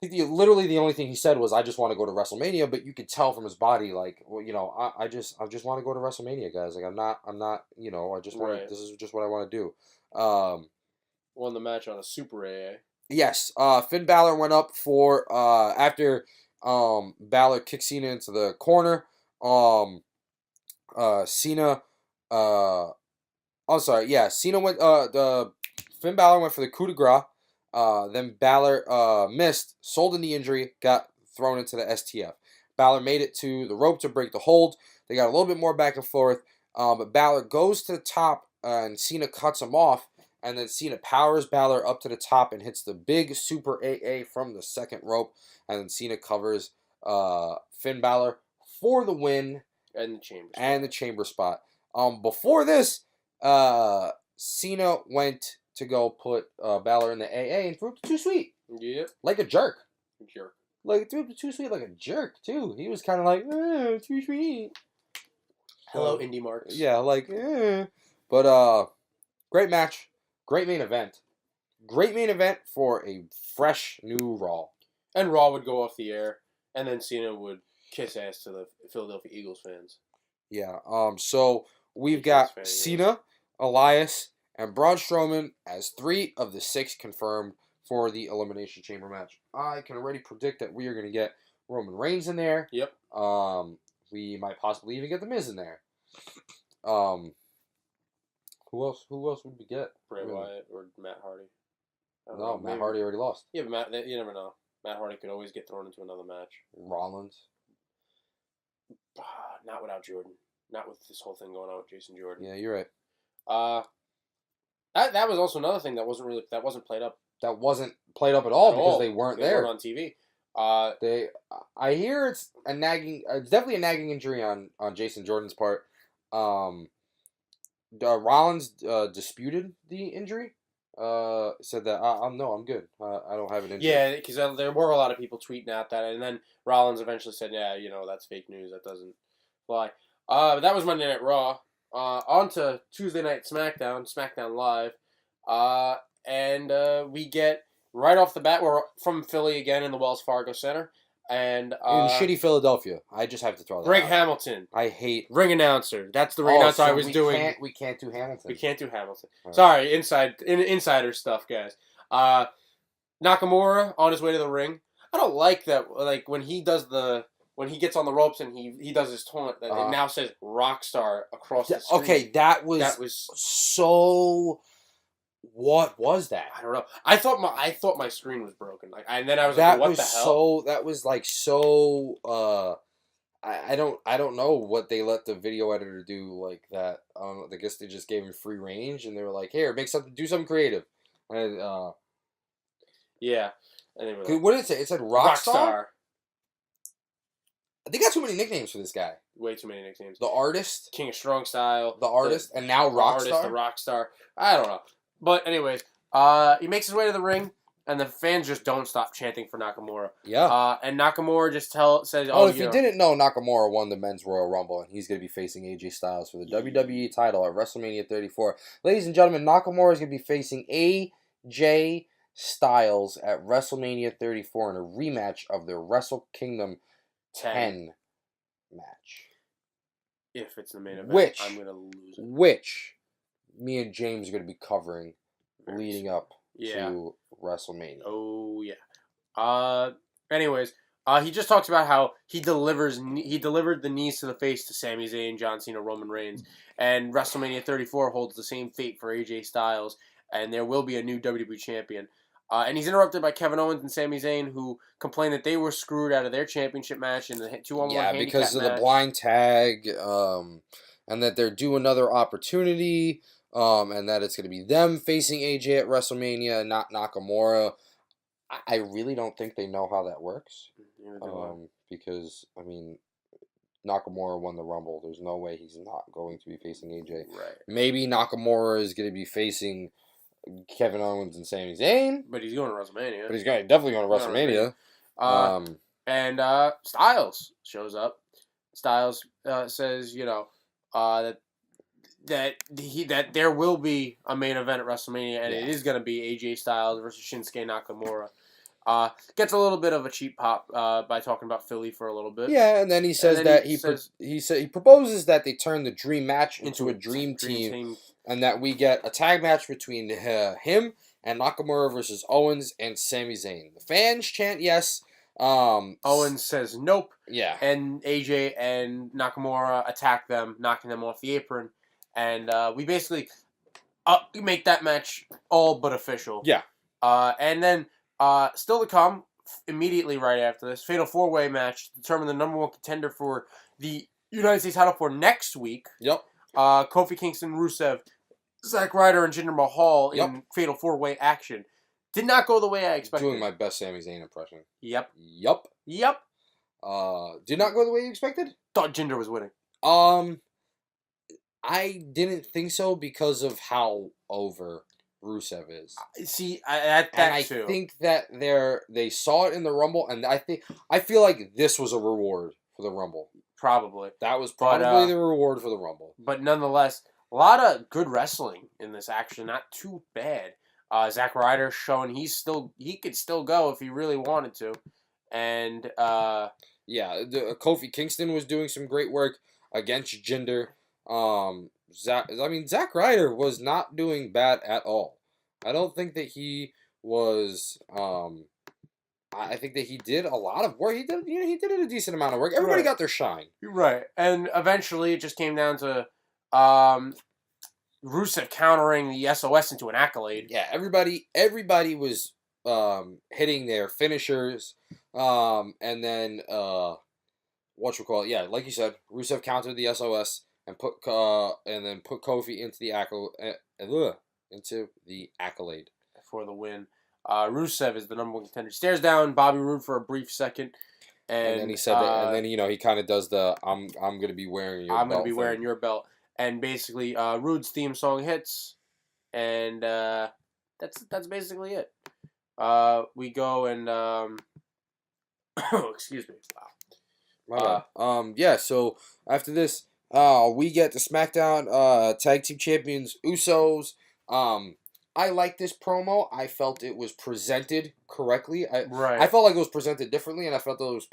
I think literally the only thing he said was, I just want to go to WrestleMania, but you could tell from his body, like, well, I just want to go to WrestleMania, guys. Like, I'm not, I just want to, this is just what I want to do. Won the match on a Super AA. Yes, Finn Balor went up for, after Balor kicked Cena into the corner, Cena went, Finn Balor went for the coup de grace. Then Balor missed, sold a knee injury, got thrown into the STF. Balor made it to the rope to break the hold. They got a little bit more back and forth, but Balor goes to the top, and Cena cuts him off. and then Cena powers Balor up to the top and hits the big Super AA from the second rope, and then Cena covers Finn Balor for the win And the chamber. and the chamber spot. Before this, Cena went to go put Balor in the AA and threw up the Too Sweet. Yep. Like a jerk. Jerk. Like, threw up the Too Sweet like a jerk, too. He was kind of like, Too Sweet. Hello, Indie Marks. Yeah, like, But, great match. Great main event. Great main event for a fresh new Raw. And Raw would go off the air, and then Cena would kiss ass to the Philadelphia Eagles fans. Yeah, so we've got Cena, Elias, and Braun Strowman as 3 of the 6 confirmed for the Elimination Chamber match. I can already predict that we are going to get Roman Reigns in there. Yep. We might possibly even get The Miz in there. Who else would we get? Bray Wyatt or Matt Hardy. No, Matt Hardy already lost. Yeah, but you never know. Matt Hardy could always get thrown into another match. Rollins. Not without Jordan. Not with this whole thing going on with Jason Jordan. Yeah, you're right. That was also another thing that wasn't played up. That wasn't played up at all because they weren't there. They weren't on TV. I hear it's definitely a nagging injury on Jason Jordan's part. Rollins disputed the injury. Said that no, I'm good. I don't have an injury. Yeah, because there were a lot of people tweeting out that, and then Rollins eventually said, "Yeah, that's fake news. That doesn't fly." But that was Monday Night Raw. On to Tuesday Night SmackDown Live, and we get right off the bat, we're from Philly again in the Wells Fargo Center, and in shitty Philadelphia. I just have to throw that. Greg out. Hamilton. I hate ring announcer. That's the ring announcer I was doing. We can't do Hamilton. We can't do Hamilton. Right. Sorry, insider stuff, guys. Nakamura on his way to the ring. I don't like that. Like when he gets on the ropes and he does his taunt that it now says Rockstar across the screen. Okay, that was so. What was that? I don't know. I thought my screen was broken. And then I was like, what the hell? That was like so. I don't know what they let the video editor do like that. I guess they just gave him free range and they were like, "Here, do something creative." And yeah. Anyway, what did it say? It said Rockstar. They got too many nicknames for this guy. Way too many nicknames. The Artist, King of Strong Style, the Artist, and now Rockstar. The Rockstar. I don't know. But anyways, he makes his way to the ring, and the fans just don't stop chanting for Nakamura. Yeah. And Nakamura just says, if you didn't know, Nakamura won the Men's Royal Rumble, and he's going to be facing AJ Styles for the WWE title at WrestleMania 34. Ladies and gentlemen, Nakamura is going to be facing AJ Styles at WrestleMania 34 in a rematch of the Wrestle Kingdom 10 match. If it's the main event, I'm going to lose it. Which me and James are going to be covering leading up to WrestleMania. Oh, yeah. Anyways, he just talks about how he delivered the knees to the face to Sami Zayn, John Cena, Roman Reigns, and WrestleMania 34 holds the same fate for AJ Styles, and there will be a new WWE champion. And he's interrupted by Kevin Owens and Sami Zayn, who complained that they were screwed out of their championship match in the 2-on-1 handicap match. Because of the blind tag, and that they're due another opportunity, and that it's going to be them facing AJ at WrestleMania, not Nakamura. I really don't think they know how that works. Because, I mean, Nakamura won the Rumble. There's no way he's not going to be facing AJ. Right. Maybe Nakamura is going to be facing Kevin Owens and Sami Zayn. But he's going to WrestleMania. But he's definitely going to WrestleMania. And Styles shows up. Styles says, that there will be a main event at WrestleMania, and it is going to be AJ Styles versus Shinsuke Nakamura. Gets a little bit of a cheap pop by talking about Philly for a little bit. Yeah, and then he says that he proposes that they turn the dream match into a dream team, and that we get a tag match between him and Nakamura versus Owens and Sami Zayn. The fans chant yes. Owens says nope. Yeah. And AJ and Nakamura attack them, knocking them off the apron. And we basically make that match all but official. Yeah. And then still to come, immediately right after this, Fatal 4-Way match to determine the number one contender for the United States title for next week. Yep. Kofi Kingston, Rusev Zack Ryder and Jinder Mahal Yep. in Fatal 4-Way action. Did not go the way I expected. Doing my best Sami Zayn impression. Yep. Yup. Yep. Did not go the way you expected? Thought Jinder was winning. I didn't think so because of how over Rusev is. See, I too. think that they saw it in the Rumble, and I feel like this was a reward for the Rumble. Probably. That was probably the reward for the Rumble. But nonetheless, a lot of good wrestling in this action. Not too bad. Zack Ryder showing he could still go if he really wanted to, and Kofi Kingston was doing some great work against Jinder. Zack Ryder was not doing bad at all. I don't think that he was. I think that he did a lot of work. He did a decent amount of work. Everybody got their shine. You're right, and eventually it just came down to Rusev countering the SOS into an accolade. Yeah, everybody was hitting their finishers, and then like you said, Rusev countered the SOS and put Kofi into the accolade for the win. Rusev is the number one contender. Stares down Bobby Roode for a brief second, and then he said that, and then he kind of does the I'm gonna be wearing your belt. I'm gonna be wearing your belt. And basically, Rude's theme song hits, and that's basically it. We go and excuse me. Wow. So after this, we get the SmackDown Tag Team Champions Usos. I like this promo. I felt it was presented correctly. I felt like it was presented differently, and I felt that it was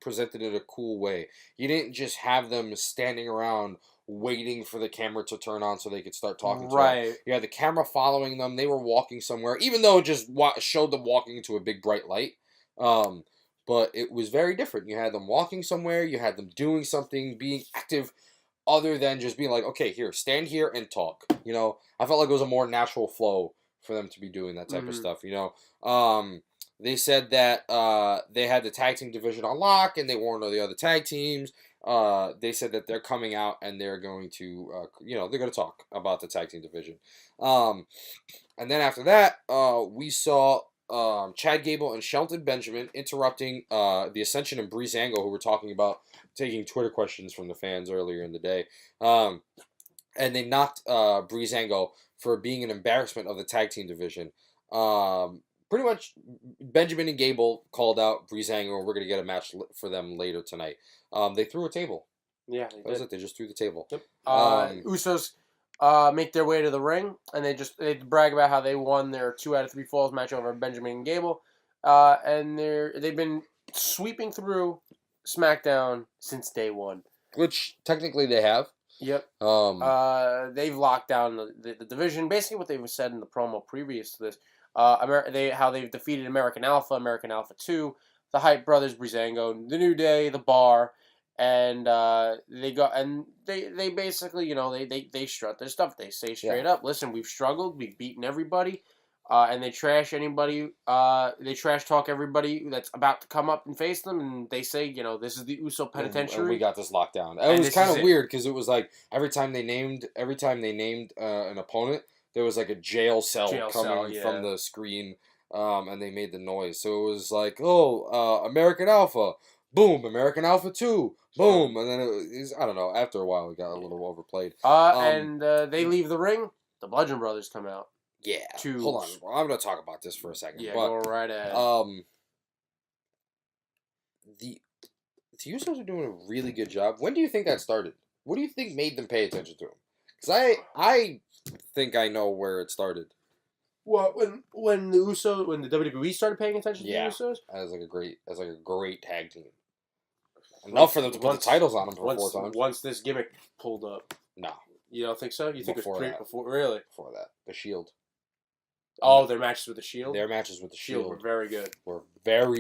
presented in a cool way. You didn't just have them standing around waiting for the camera to turn on so they could start talking to them. You had the camera following them. They were walking somewhere, even though it just showed them walking into a big bright light. But it was very different. You had them walking somewhere. You had them doing something, being active, other than just being like, okay, here, stand here and talk. I felt like it was a more natural flow for them to be doing that type of stuff. They said that they had the tag team division on lock, and they warned all the other tag teams. They said that they're coming out and they're going to, they're going to talk about the tag team division. And then after that, we saw Chad Gable and Shelton Benjamin interrupting the Ascension and Breezango, who were talking about taking Twitter questions from the fans earlier in the day. And they knocked Breezango for being an embarrassment of the tag team division. Pretty much, Benjamin and Gable called out Breezango, and we're going to get a match for them later tonight. They threw a table. Yeah, that was it. They just threw the table. Yep. Usos make their way to the ring, and they brag about how they won their 2 out of 3 falls match over Benjamin and Gable. And they've been sweeping through SmackDown since day one. Which, technically, they have. Yep. They've locked down the division. Basically, what they've said in the promo previous to this, how they've defeated American Alpha, American Alpha 2, the Hype Brothers, Breezango, the New Day, the Bar, and they basically, they strut their stuff. They say straight up, listen, we've struggled, we've beaten everybody, and they trash anybody. They trash talk everybody that's about to come up and face them, and they say, this is the Uso Penitentiary. And we got this locked down. It was kind of weird because it was like every time they named an opponent, there was like a jail cell coming from the screen, and they made the noise. So it was like, American Alpha, boom, American Alpha 2, boom, and then it was, I don't know. After a while, it got a little overplayed. And they leave the ring. The Bludgeon Brothers come out. Yeah. Hold on. I'm going to talk about this for a second. Yeah, go right ahead. The Usos are doing a really good job. When do you think that started? What do you think made them pay attention to him? Because I think I know where it started. Well, when the WWE started paying attention to the Usos? As like a great tag team. Enough for them to put the titles on them for 4 times. Once this gimmick pulled up. No. You don't think so? You think it was before? Really? Before that. The Shield. Oh, their matches with the Shield? Their matches with the Shield were very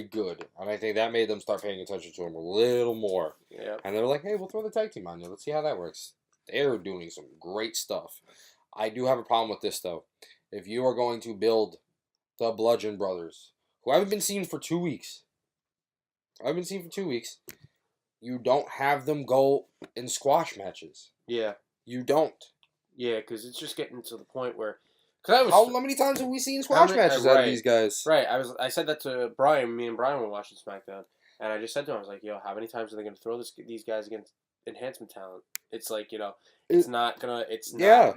good. And I think that made them start paying attention to him a little more. Yeah. And they were like, hey, we'll throw the tag team on you. Let's see how that works. They're doing some great stuff. I do have a problem with this, though. If you are going to build the Bludgeon Brothers, who haven't been seen for 2 weeks, you don't have them go in squash matches. Yeah. You don't. Yeah, because it's just getting to the point where. Cause How many times have we seen squash matches out of these guys? Right. I said that to Brian. Me and Brian were watching SmackDown, and I just said to him, I was like, "Yo, how many times are they going to throw these guys against enhancement talent?" It's like it's not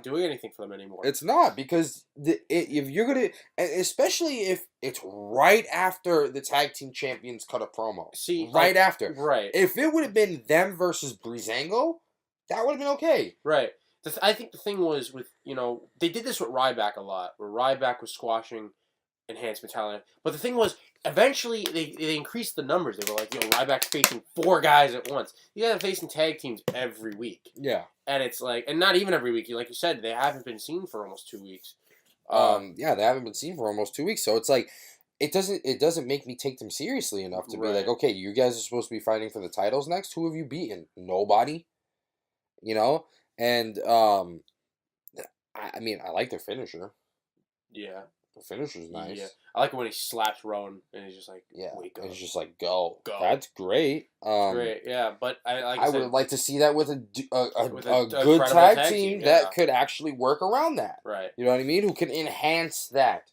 doing anything for them anymore. It's not, because if you're gonna, especially if it's right after the tag team champions cut a promo. See, right after. Right. If it would have been them versus Breezango, that would have been okay. Right. I think the thing was with, they did this with Ryback a lot, where Ryback was squashing enhancement talent. But the thing was, eventually they increased the numbers. They were like, Ryback's facing 4 guys at once. You guys are facing tag teams every week. Yeah. And it's like, and not even every week. Like you said, they haven't been seen for almost 2 weeks. Yeah, they haven't been seen for almost 2 weeks. So it's like, it doesn't make me take them seriously enough to be like, okay, you guys are supposed to be fighting for the titles next. Who have you beaten? Nobody. And, I mean, I like their finisher. Yeah. The finisher's nice. Yeah. I like it when he slaps Rowan and he's just like, wake up. And he's just like, go. That's great. Great, yeah. But I would like to see that with a good tag team that could actually work around that. Right. You know what I mean? Who can enhance that.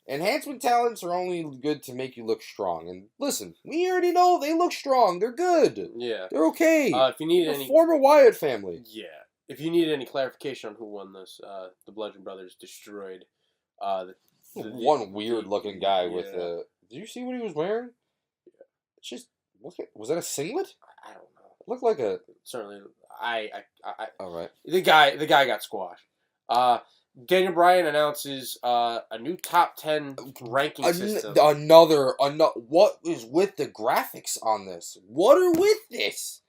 Enhancement talents are only good to make you look strong. And listen, we already know they look strong. They're good. Yeah. They're okay. If you need any former Wyatt family. Yeah. If you need any clarification on who won this, the Bludgeon Brothers destroyed one weird looking guy with a. Did you see what he was wearing? Yeah. It's just was that a singlet? I don't know. It looked like a. Certainly, All right. The guy got squashed. Daniel Bryan announces a new top 10 ranking system. Another. What is with the graphics on this? What are with this?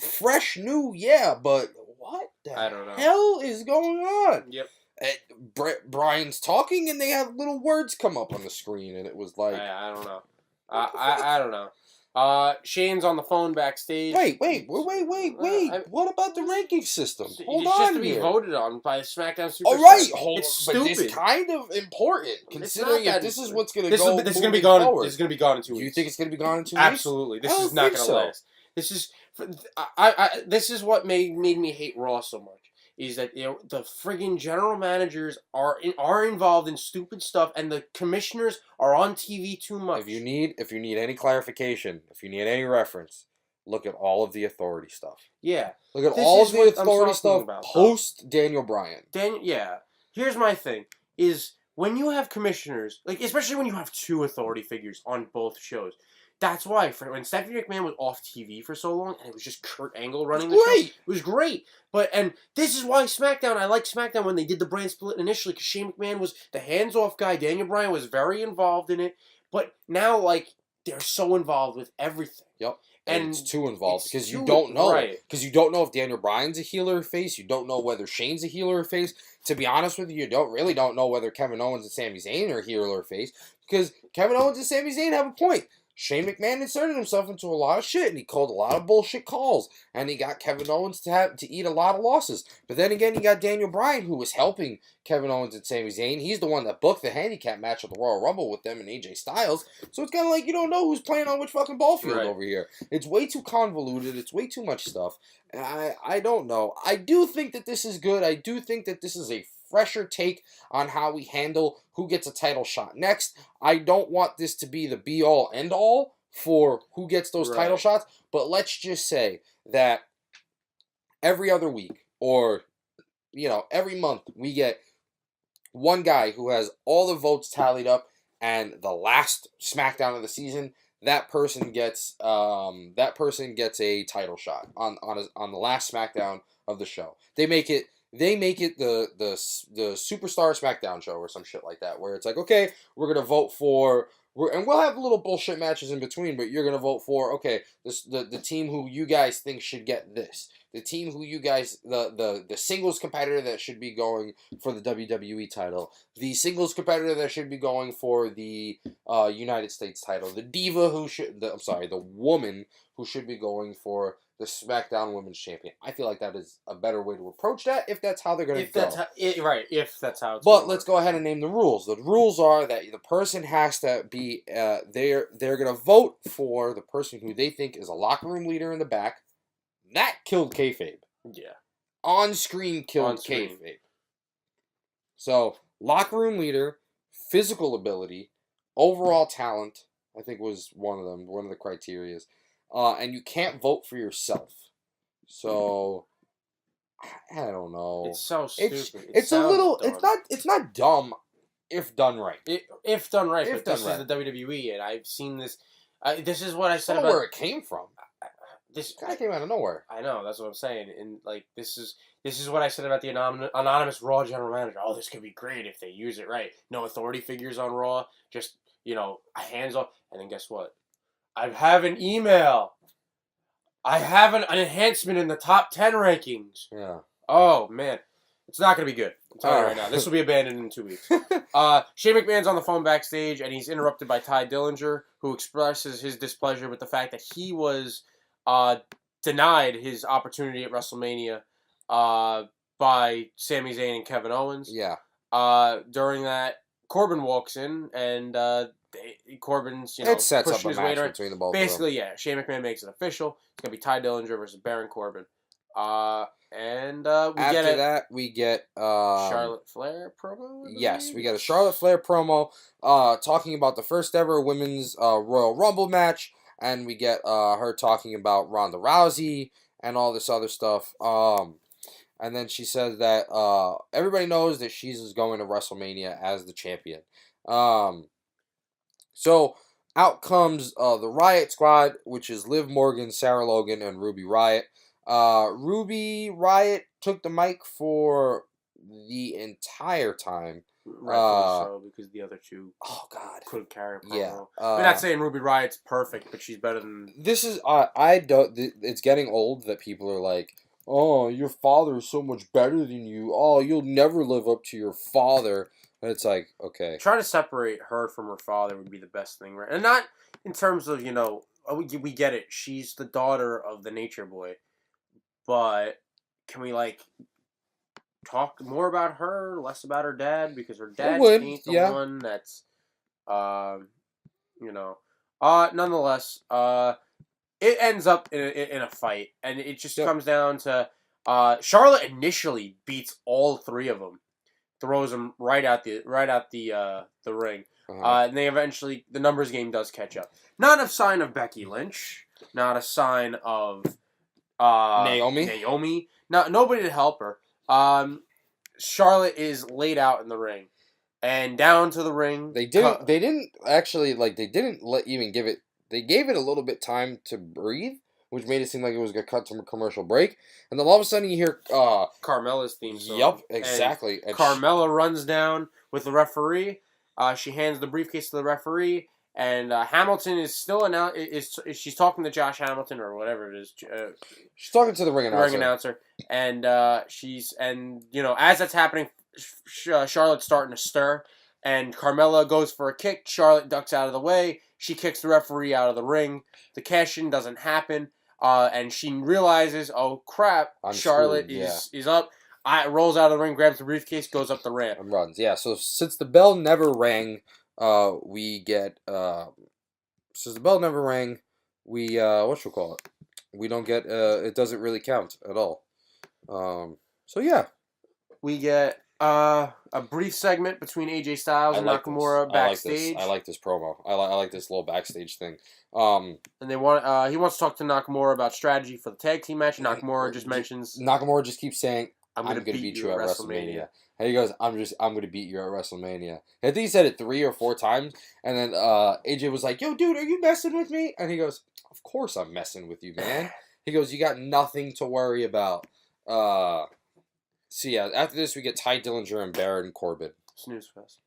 Fresh new, yeah, but what the hell is going on? Yep. Brian's talking, and they have little words come up on the screen, and it was like, I don't know. I don't know. Shane's on the phone backstage. Wait. What about the ranking system? Hold on, it's just to be voted on by SmackDown Superstars. All right, it's stupid. But it's kind of important considering if this is what's going to go. This is going to be gone. This is going to be gone in 2 weeks. You think it's going to be gone in 2 weeks? Absolutely. This is not going to last. This is. This is what made me hate Raw so much. Is that the friggin' general managers are involved in stupid stuff, and the commissioners are on TV too much. If you need any clarification, if you need any reference, look at all of the authority stuff. Yeah, look at all of the authority stuff post Daniel Bryan. Yeah. Here's my thing: is when you have commissioners, like especially when you have 2 authority figures on both shows. That's why when Stephanie McMahon was off TV for so long, and it was just Kurt Angle running the show, it was great. And this is why SmackDown, I liked SmackDown when they did the brand split initially, because Shane McMahon was the hands-off guy. Daniel Bryan was very involved in it. But now, they're so involved with everything. Yep. And it's too involved because you don't know. Because you don't know if Daniel Bryan's a heel or face. You don't know whether Shane's a heel or face. To be honest with you don't know whether Kevin Owens and Sami Zayn are heel or face. Because Kevin Owens and Sami Zayn have a point. Shane McMahon inserted himself into a lot of shit, and he called a lot of bullshit calls, and he got Kevin Owens to eat a lot of losses. But then again, you got Daniel Bryan, who was helping Kevin Owens and Sami Zayn. He's the one that booked the handicap match at the Royal Rumble with them and AJ Styles. So it's kind of like you don't know who's playing on which fucking ball field over here. It's way too convoluted. It's way too much stuff. And I don't know. I do think that this is good. I do think that this is a fresher take on how we handle who gets a title shot next. I don't want this to be the be-all, end-all for who gets those title shots, but let's just say that every other week or, every month we get one guy who has all the votes tallied up, and the last SmackDown of the season, that person gets a title shot on the last SmackDown of the show. They make it the Superstar SmackDown show or some shit like that, where it's like, okay, we're gonna vote for, and we'll have little bullshit matches in between, but you're gonna vote for, okay, the team who you guys think should get this, the team who you guys, the singles competitor that should be going for the WWE title, the singles competitor that should be going for the United States title, the diva the woman who should be going for the SmackDown Women's Champion. I feel like that is a better way to approach that if that's how they're going to go. If that's how it's But let's go ahead and name the rules. The rules are that the person has to be, they're going to vote for the person who they think is a locker room leader in the back. That killed kayfabe. Yeah. on-screen killed On-screen. kayfabe. So, locker room leader, physical ability, overall talent, I think was one of them, one of the criterias. And you can't vote for yourself. So, I don't know. It's so stupid. It's a little. Dumb. It's not dumb, if done right. If done right. If but done this right. is the WWE, and I've seen this. This is what I I said don't know about where it came from. this. Kind of came out of nowhere. I know, that's what I'm saying, and like this is what I said about the anonymous Raw general manager. Oh, this could be great if they use it right. No authority figures on Raw, just a hands off. And then guess what? I have an email. I have an enhancement in the top 10 rankings. Yeah. Oh man, it's not gonna be good. I'm telling you right now. This will be abandoned in 2 weeks. Shane McMahon's on the phone backstage, and he's interrupted by Ty Dillinger, who expresses his displeasure with the fact that he was denied his opportunity at WrestleMania by Sami Zayn and Kevin Owens. Yeah. During that, Corbin walks in, and Corbin's it sets up pushing a his match weight around. between the both Basically, of them. yeah, Shane McMahon makes it official. It's gonna be Ty Dillinger versus Baron Corbin. And we After that, we get Charlotte Flair promo. Yes, we get a Charlotte Flair promo talking about the first ever women's Royal Rumble match, and we get her talking about Ronda Rousey and all this other stuff. And then she says that everybody knows that she's going to WrestleMania as the champion. So out comes the Riot Squad, which is Liv Morgan, Sarah Logan, and Ruby Riott. Ruby Riott took the mic for the entire time. Rightfully so, because the other two couldn't carry a promo. Yeah, I'm not saying Ruby Riott's perfect, but she's better than... This is... it's getting old that people are like, oh, your father is so much better than you. Oh, you'll never live up to your father. And it's like, okay. Trying to separate her from her father would be the best thing, right? And not in terms of, we get it. She's the daughter of the Nature Boy. But can we, talk more about her, less about her dad? Because her dad ain't the one that's, nonetheless, it ends up in a fight. And it just comes down to, Charlotte initially beats all three of them. Throws them right out the ring. And they eventually, the numbers game does catch up. Not a sign of Becky Lynch. Not a sign of... Naomi. No, nobody to help her. Charlotte is laid out in the ring, and down to the ring. They didn't even give it. They gave it a little bit time to breathe, which made it seem like it was gonna cut to a commercial break. And then all of a sudden you hear Carmella's theme song. Yup, exactly. And Carmella runs down with the referee. She hands the briefcase to the referee. And Hamilton is still she's talking to Josh Hamilton or whatever it is. She's talking to the ring announcer. And as that's happening, Charlotte's starting to stir, and Carmella goes for a kick. Charlotte ducks out of the way. She kicks the referee out of the ring. The cash-in doesn't happen, and she realizes, oh crap, Charlotte is up. Rolls out of the ring, grabs the briefcase, goes up the ramp, and runs. Yeah. So since the bell never rang. We get, since the bell never rang, we, we don't get, it doesn't really count at all. So yeah. We get, a brief segment between AJ Styles and Nakamura backstage. I like this promo. I like this little backstage thing. And he wants to talk to Nakamura about strategy for the tag team match. Nakamura just keeps saying, I'm going to beat you at WrestleMania. And he goes, I'm going to beat you at WrestleMania. I think he said it 3 or 4 times. And then AJ was like, yo, dude, are you messing with me? And he goes, of course I'm messing with you, man. He goes, you got nothing to worry about. So yeah, after this we get Ty Dillinger and Baron Corbin. Snooze fest.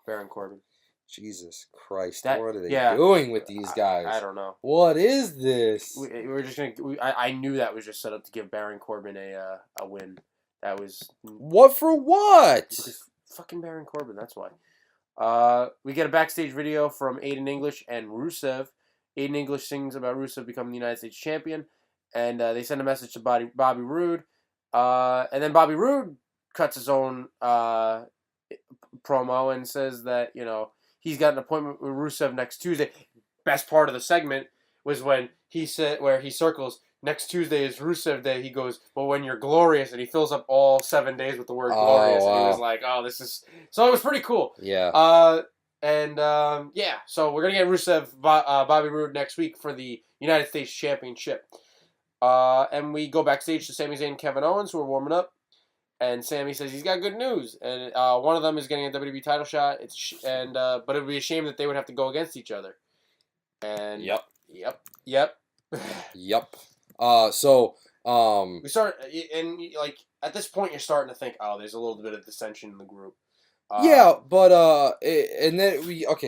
Baron Corbin. Jesus Christ. What are they doing with these guys? I don't know. What is this? We're just going to... I knew that was just set up to give Baron Corbin a win. That was... What for what? Because fucking Baron Corbin, that's why. We get a backstage video from Aiden English and Rusev. Aiden English sings about Rusev becoming the United States champion. And they send a message to Bobby Roode. And then Bobby Roode cuts his own promo and says that, he's got an appointment with Rusev next Tuesday. Best part of the segment was when he said, where he circles next Tuesday is Rusev Day. He goes, but when you're glorious, and he fills up all 7 days with the word glorious. Wow. And he was like, oh, this is... So it was pretty cool. Yeah. So we're going to get Rusev, Bobby Roode next week for the United States Championship. And we go backstage to Sami Zayn and Kevin Owens, who are warming up. And Sami says he's got good news. And one of them is getting a WWE title shot. But it would be a shame that they would have to go against each other. And Yep. Yep. We start, and like at this point, you're starting to think, oh, there's a little bit of dissension in the group.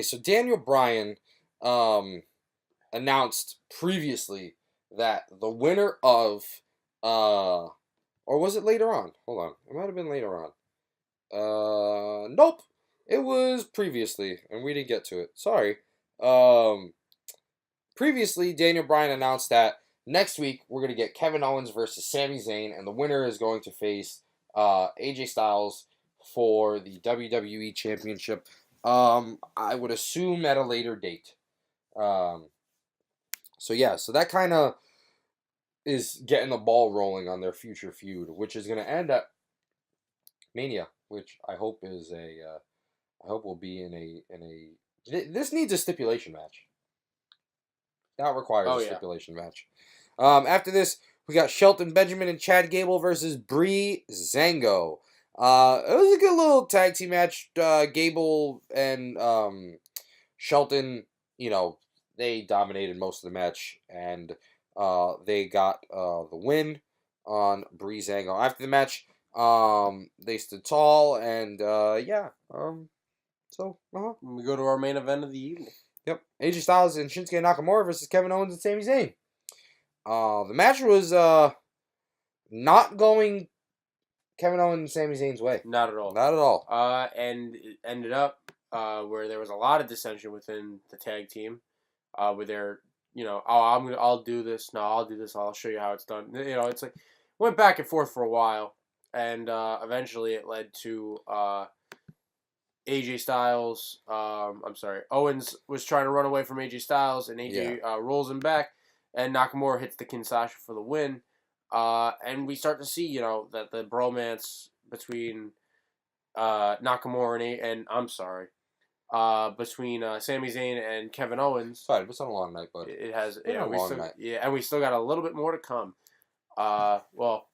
So Daniel Bryan announced previously that the winner of or was it later on? Hold on, it might have been later on. Nope, it was previously, and we didn't get to it. Sorry. Previously, Daniel Bryan announced that next week we're gonna get Kevin Owens versus Sami Zayn, and the winner is going to face AJ Styles for the WWE Championship. I would assume at a later date. So that kind of is getting the ball rolling on their future feud, which is going to end at Mania, which I hope is will be in a. This needs a stipulation match. That requires a stipulation match. After this, we got Shelton Benjamin and Chad Gable versus Bree Zango. It was a good little tag team match. Gable and Shelton, they dominated most of the match, and they got the win on Bree Zango. After the match, they stood tall, and We go to our main event of the evening. Yep, AJ Styles and Shinsuke Nakamura versus Kevin Owens and Sami Zayn. The match was not going Kevin Owens and Sami Zayn's way. Not at all. Not at all. And it ended up where there was a lot of dissension within the tag team, where they're, I'll do this. No, I'll do this. I'll show you how it's done. It's like went back and forth for a while, and eventually it led to AJ Styles. Owens was trying to run away from AJ Styles, and AJ rolls him back, and Nakamura hits the Kinshasa for the win. And we start to see, that the bromance between Nakamura between Sami Zayn and Kevin Owens. Sorry, it's been a long night, but it has been a long night. Yeah, and we still got a little bit more to come. Well,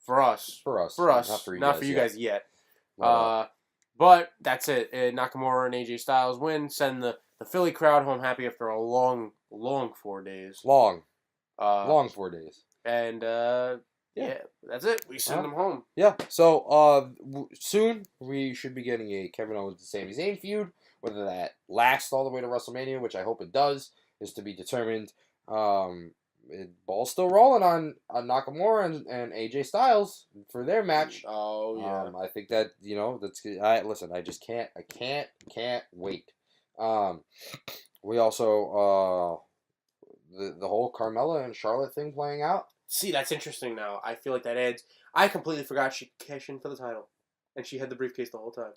for us, not for you guys yet. But that's it. Nakamura and AJ Styles win, send the Philly crowd home happy after a long 4 days. Long 4 days. And that's it. We send them home. Yeah. So soon we should be getting a Kevin Owens and Sami Zayn feud. Whether that lasts all the way to WrestleMania, which I hope it does, is to be determined. Ball's still rolling on Nakamura and AJ Styles for their match. Oh yeah. I think that that's good. I just can't wait. We also the whole Carmella and Charlotte thing playing out. See, that's interesting now. I feel like that adds... I completely forgot she cashed in for the title. And she had the briefcase the whole time.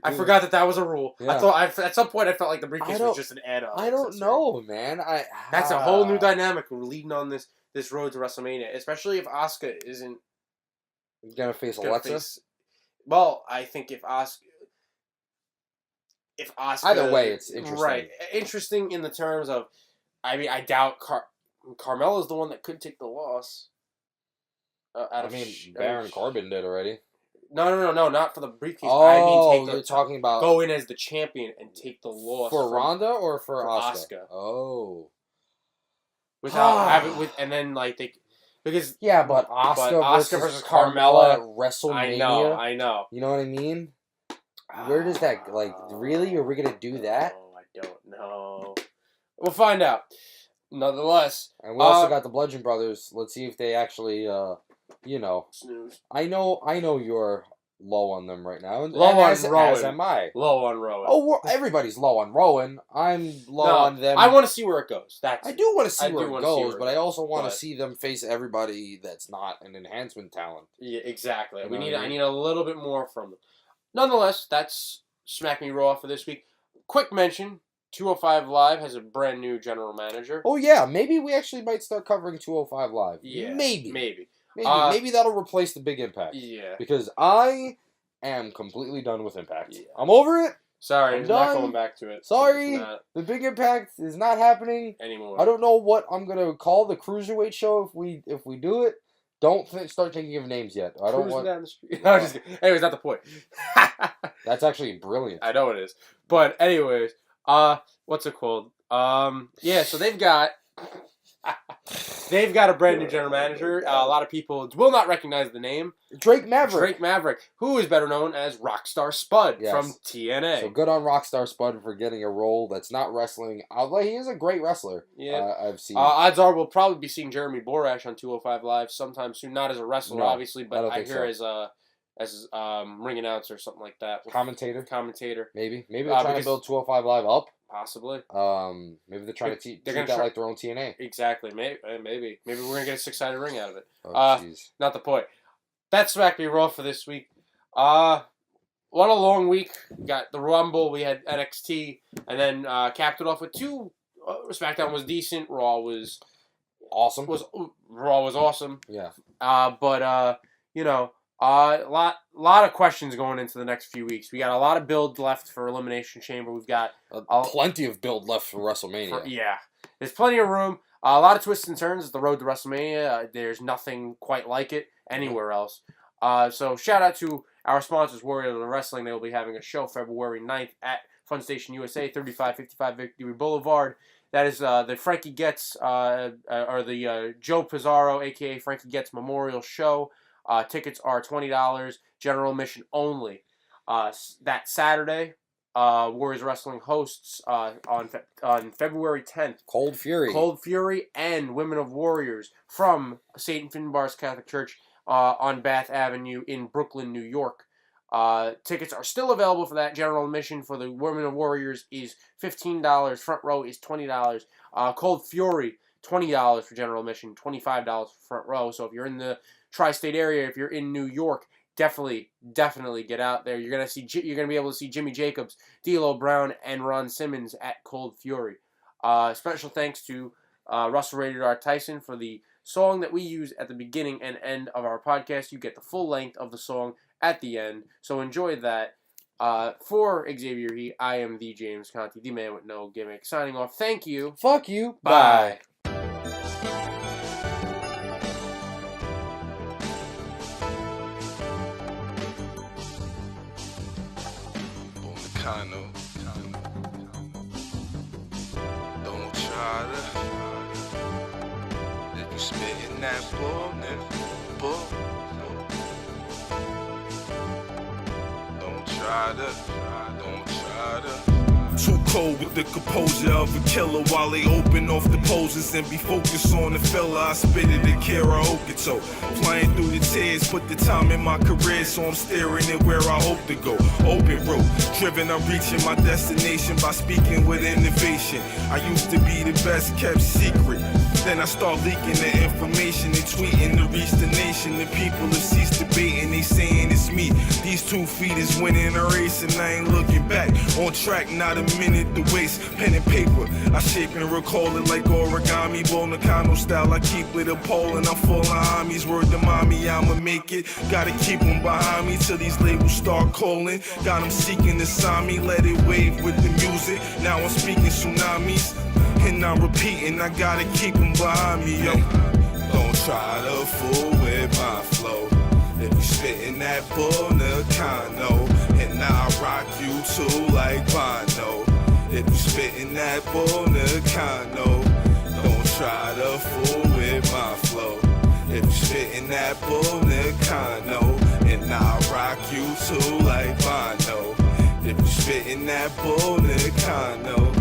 I forgot that was a rule. Yeah. I thought at some point I felt like the briefcase was just an add-on. I don't know, man. That's a whole new dynamic. We're leading on this road to WrestleMania. Especially if Asuka isn't... Going to face Alexa? Well, I think if Asuka... Either way, it's interesting. Right. Interesting in the terms of... I mean, I doubt Carmella's the one that could take the loss. Baron Corbin did already. No, not for the briefcase. Oh, you're talking about... Go in as the champion and take the loss. For Ronda or for Asuka? Oh. Without having... And then, because... Yeah, but Asuka versus Carmella at WrestleMania? I know. You know what I mean? Where does that... really? Are we going to do that? Oh, I don't know. We'll find out. Nonetheless. And we also got the Bludgeon Brothers. Let's see if they actually... Snooze. I know you're low on them right now. As Rowan. Am I. Low on Rowan. Oh, everybody's low on Rowan. I'm low on them. I want to see where it goes. I do want to see where it goes, but I also want to see them face everybody that's not an enhancement talent. Yeah, exactly. I need a little bit more from them. Nonetheless, that's Smack Me Raw for this week. Quick mention 205 Live has a brand new general manager. Oh yeah, maybe we actually might start covering 205 Live. Yeah, maybe. Maybe that'll replace the Big Impact. Yeah. Because I am completely done with Impact. Yeah. I'm over it. Sorry, I'm I'm done. not going back to it. Sorry, the Big Impact is not happening anymore. I don't know what I'm gonna call the Cruiserweight show if we do it. Don't start thinking of names yet. I don't want. Down the street. No, just kidding. Anyways, not the point. That's actually brilliant. I know it is, but anyways, what's it called? Yeah, so they've got a brand new general manager. A lot of people will not recognize the name. Drake Maverick, who is better known as Rockstar Spud from TNA. So good on Rockstar Spud for getting a role that's not wrestling. Although he is a great wrestler. Yeah, I've seen. Odds are we'll probably be seeing Jeremy Borash on 205 Live sometime soon. Not as a wrestler, obviously, but I hear so. as ring announcer or something like that. Commentator. Maybe they're trying to build 205 Live up. Possibly. Maybe they're trying to treat that like their own TNA. Exactly. Maybe we're gonna get a 6-sided ring out of it. Oh, jeez. Not the point. That's SmackDown Raw for this week. What a long week. We got the Rumble. We had NXT, and then capped it off with two. SmackDown was decent. Raw was awesome. Raw was awesome. Yeah. But a lot of questions going into the next few weeks. We got a lot of build left for Elimination Chamber. We've got plenty of build left for WrestleMania. There's plenty of room. A lot of twists and turns. The road to WrestleMania. There's nothing quite like it anywhere else. So shout out to our sponsors, Warriors of Wrestling. They will be having a show February 9th at Fun Station USA, 3555 Victory Boulevard. That is the Frankie Getz, or the Joe Pizarro, a.k.a. Frankie Getz Memorial Show. Tickets are $20, general admission only. That Saturday, Warriors Wrestling hosts on February 10th. Cold Fury and Women of Warriors from St. Finbar's Catholic Church on Bath Avenue in Brooklyn, New York. Tickets are still available for that. General admission for the Women of Warriors is $15. Front row is $20. Cold Fury, $20 for general admission, $25 for front row. So if you're in the tri-state area, if you're in New York, definitely get out there. You're gonna be able to see Jimmy Jacobs, D'Lo Brown, and Ron Simmons at Cold Fury. Special thanks to Russell Rated R. Tyson for the song that we use at the beginning and end of our podcast. You get the full length of the song at the end, so enjoy that. For Xavier, I am the James Conti, the man with no gimmick. Signing off. Thank you. Fuck you. Bye. Don't try to. If you spitting that bull. Don't try to. Too cold with the composure of a killer while they open off the poses and be focused on the fella. I spit it at karaoke, so flying through the tears, put the time in my career, so I'm staring at where I hope to go. Open road, driven, I'm reaching my destination by speaking with innovation. I used to be the best kept secret. Then I start leaking the information and tweeting to reach the nation. The people have ceased debating, they saying it's me. These 2 feet is winning a race and I ain't looking back. On track, not a minute to waste. Pen and paper, I shape and recall it like origami. Bo Nakano style, I keep it a pole and I'm full of homies. Word to mommy, I'ma make it. Gotta keep them behind me till these labels start calling. Got them seeking to sign me, let it wave with the music. Now I'm speaking tsunamis. And I'm repeating, I gotta keep them behind me, yo. Don't try to fool with my flow. If you spittin' that bull Nakano, and I rock you too like Bono. If you spittin' that bull Nakano, don't try to fool with my flow. If you spittin' that bull Nakano, and I rock you too like Bono. If you spittin' that bull Nakano.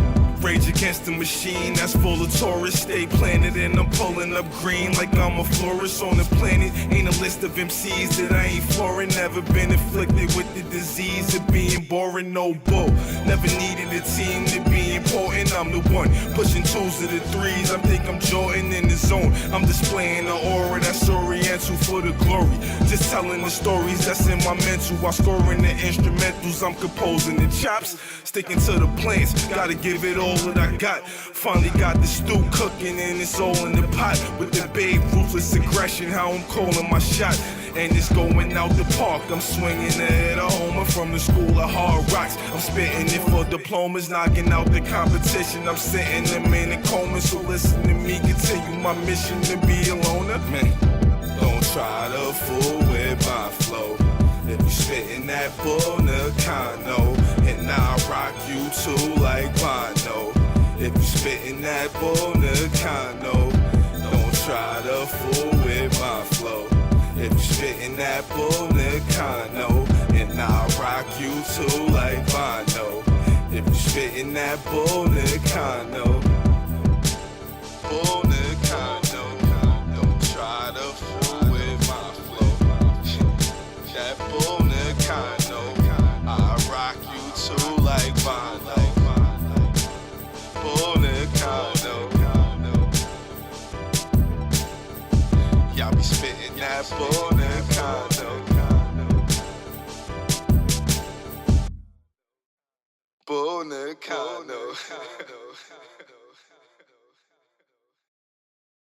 Rage against the machine that's full of tourists. Stay planted and I'm pulling up green like I'm a florist on the planet. Ain't a list of MCs that I ain't flooring. Never been afflicted with the disease of being boring, no bull. Never needed a team to be important. I'm the one pushing 2s to the 3s. I think I'm Jordan in the zone. I'm displaying the aura that's oriental for the glory. Just telling the stories that's in my mental while scoring the instrumentals. I'm composing the chops, sticking to the plans. Gotta give it all all that I got. Finally got the stew cooking and it's all in the pot. With the big ruthless aggression, how I'm calling my shot. And it's going out the park. I'm swinging it a homer from the school of hard rocks. I'm spitting it for diplomas, knocking out the competition. I'm sitting them in a coma, so listen to me continue my mission to be a loner. Man, don't try to fool with my flow. If you spitting that bull Nakano, and I'll rock you too like Bono. If you spitting that bull Nakano, don't try to fool with my flow. If you spitting that bull Nakano, and I'll rock you too like Bono. If you spitting that bull Nakano, bull Nakano, don't try to fool with my flow. That bull Nakano, I'll rock you too like Bono. Bull Nakano, y'all be spitting that bull Nakano. Bull Nakano.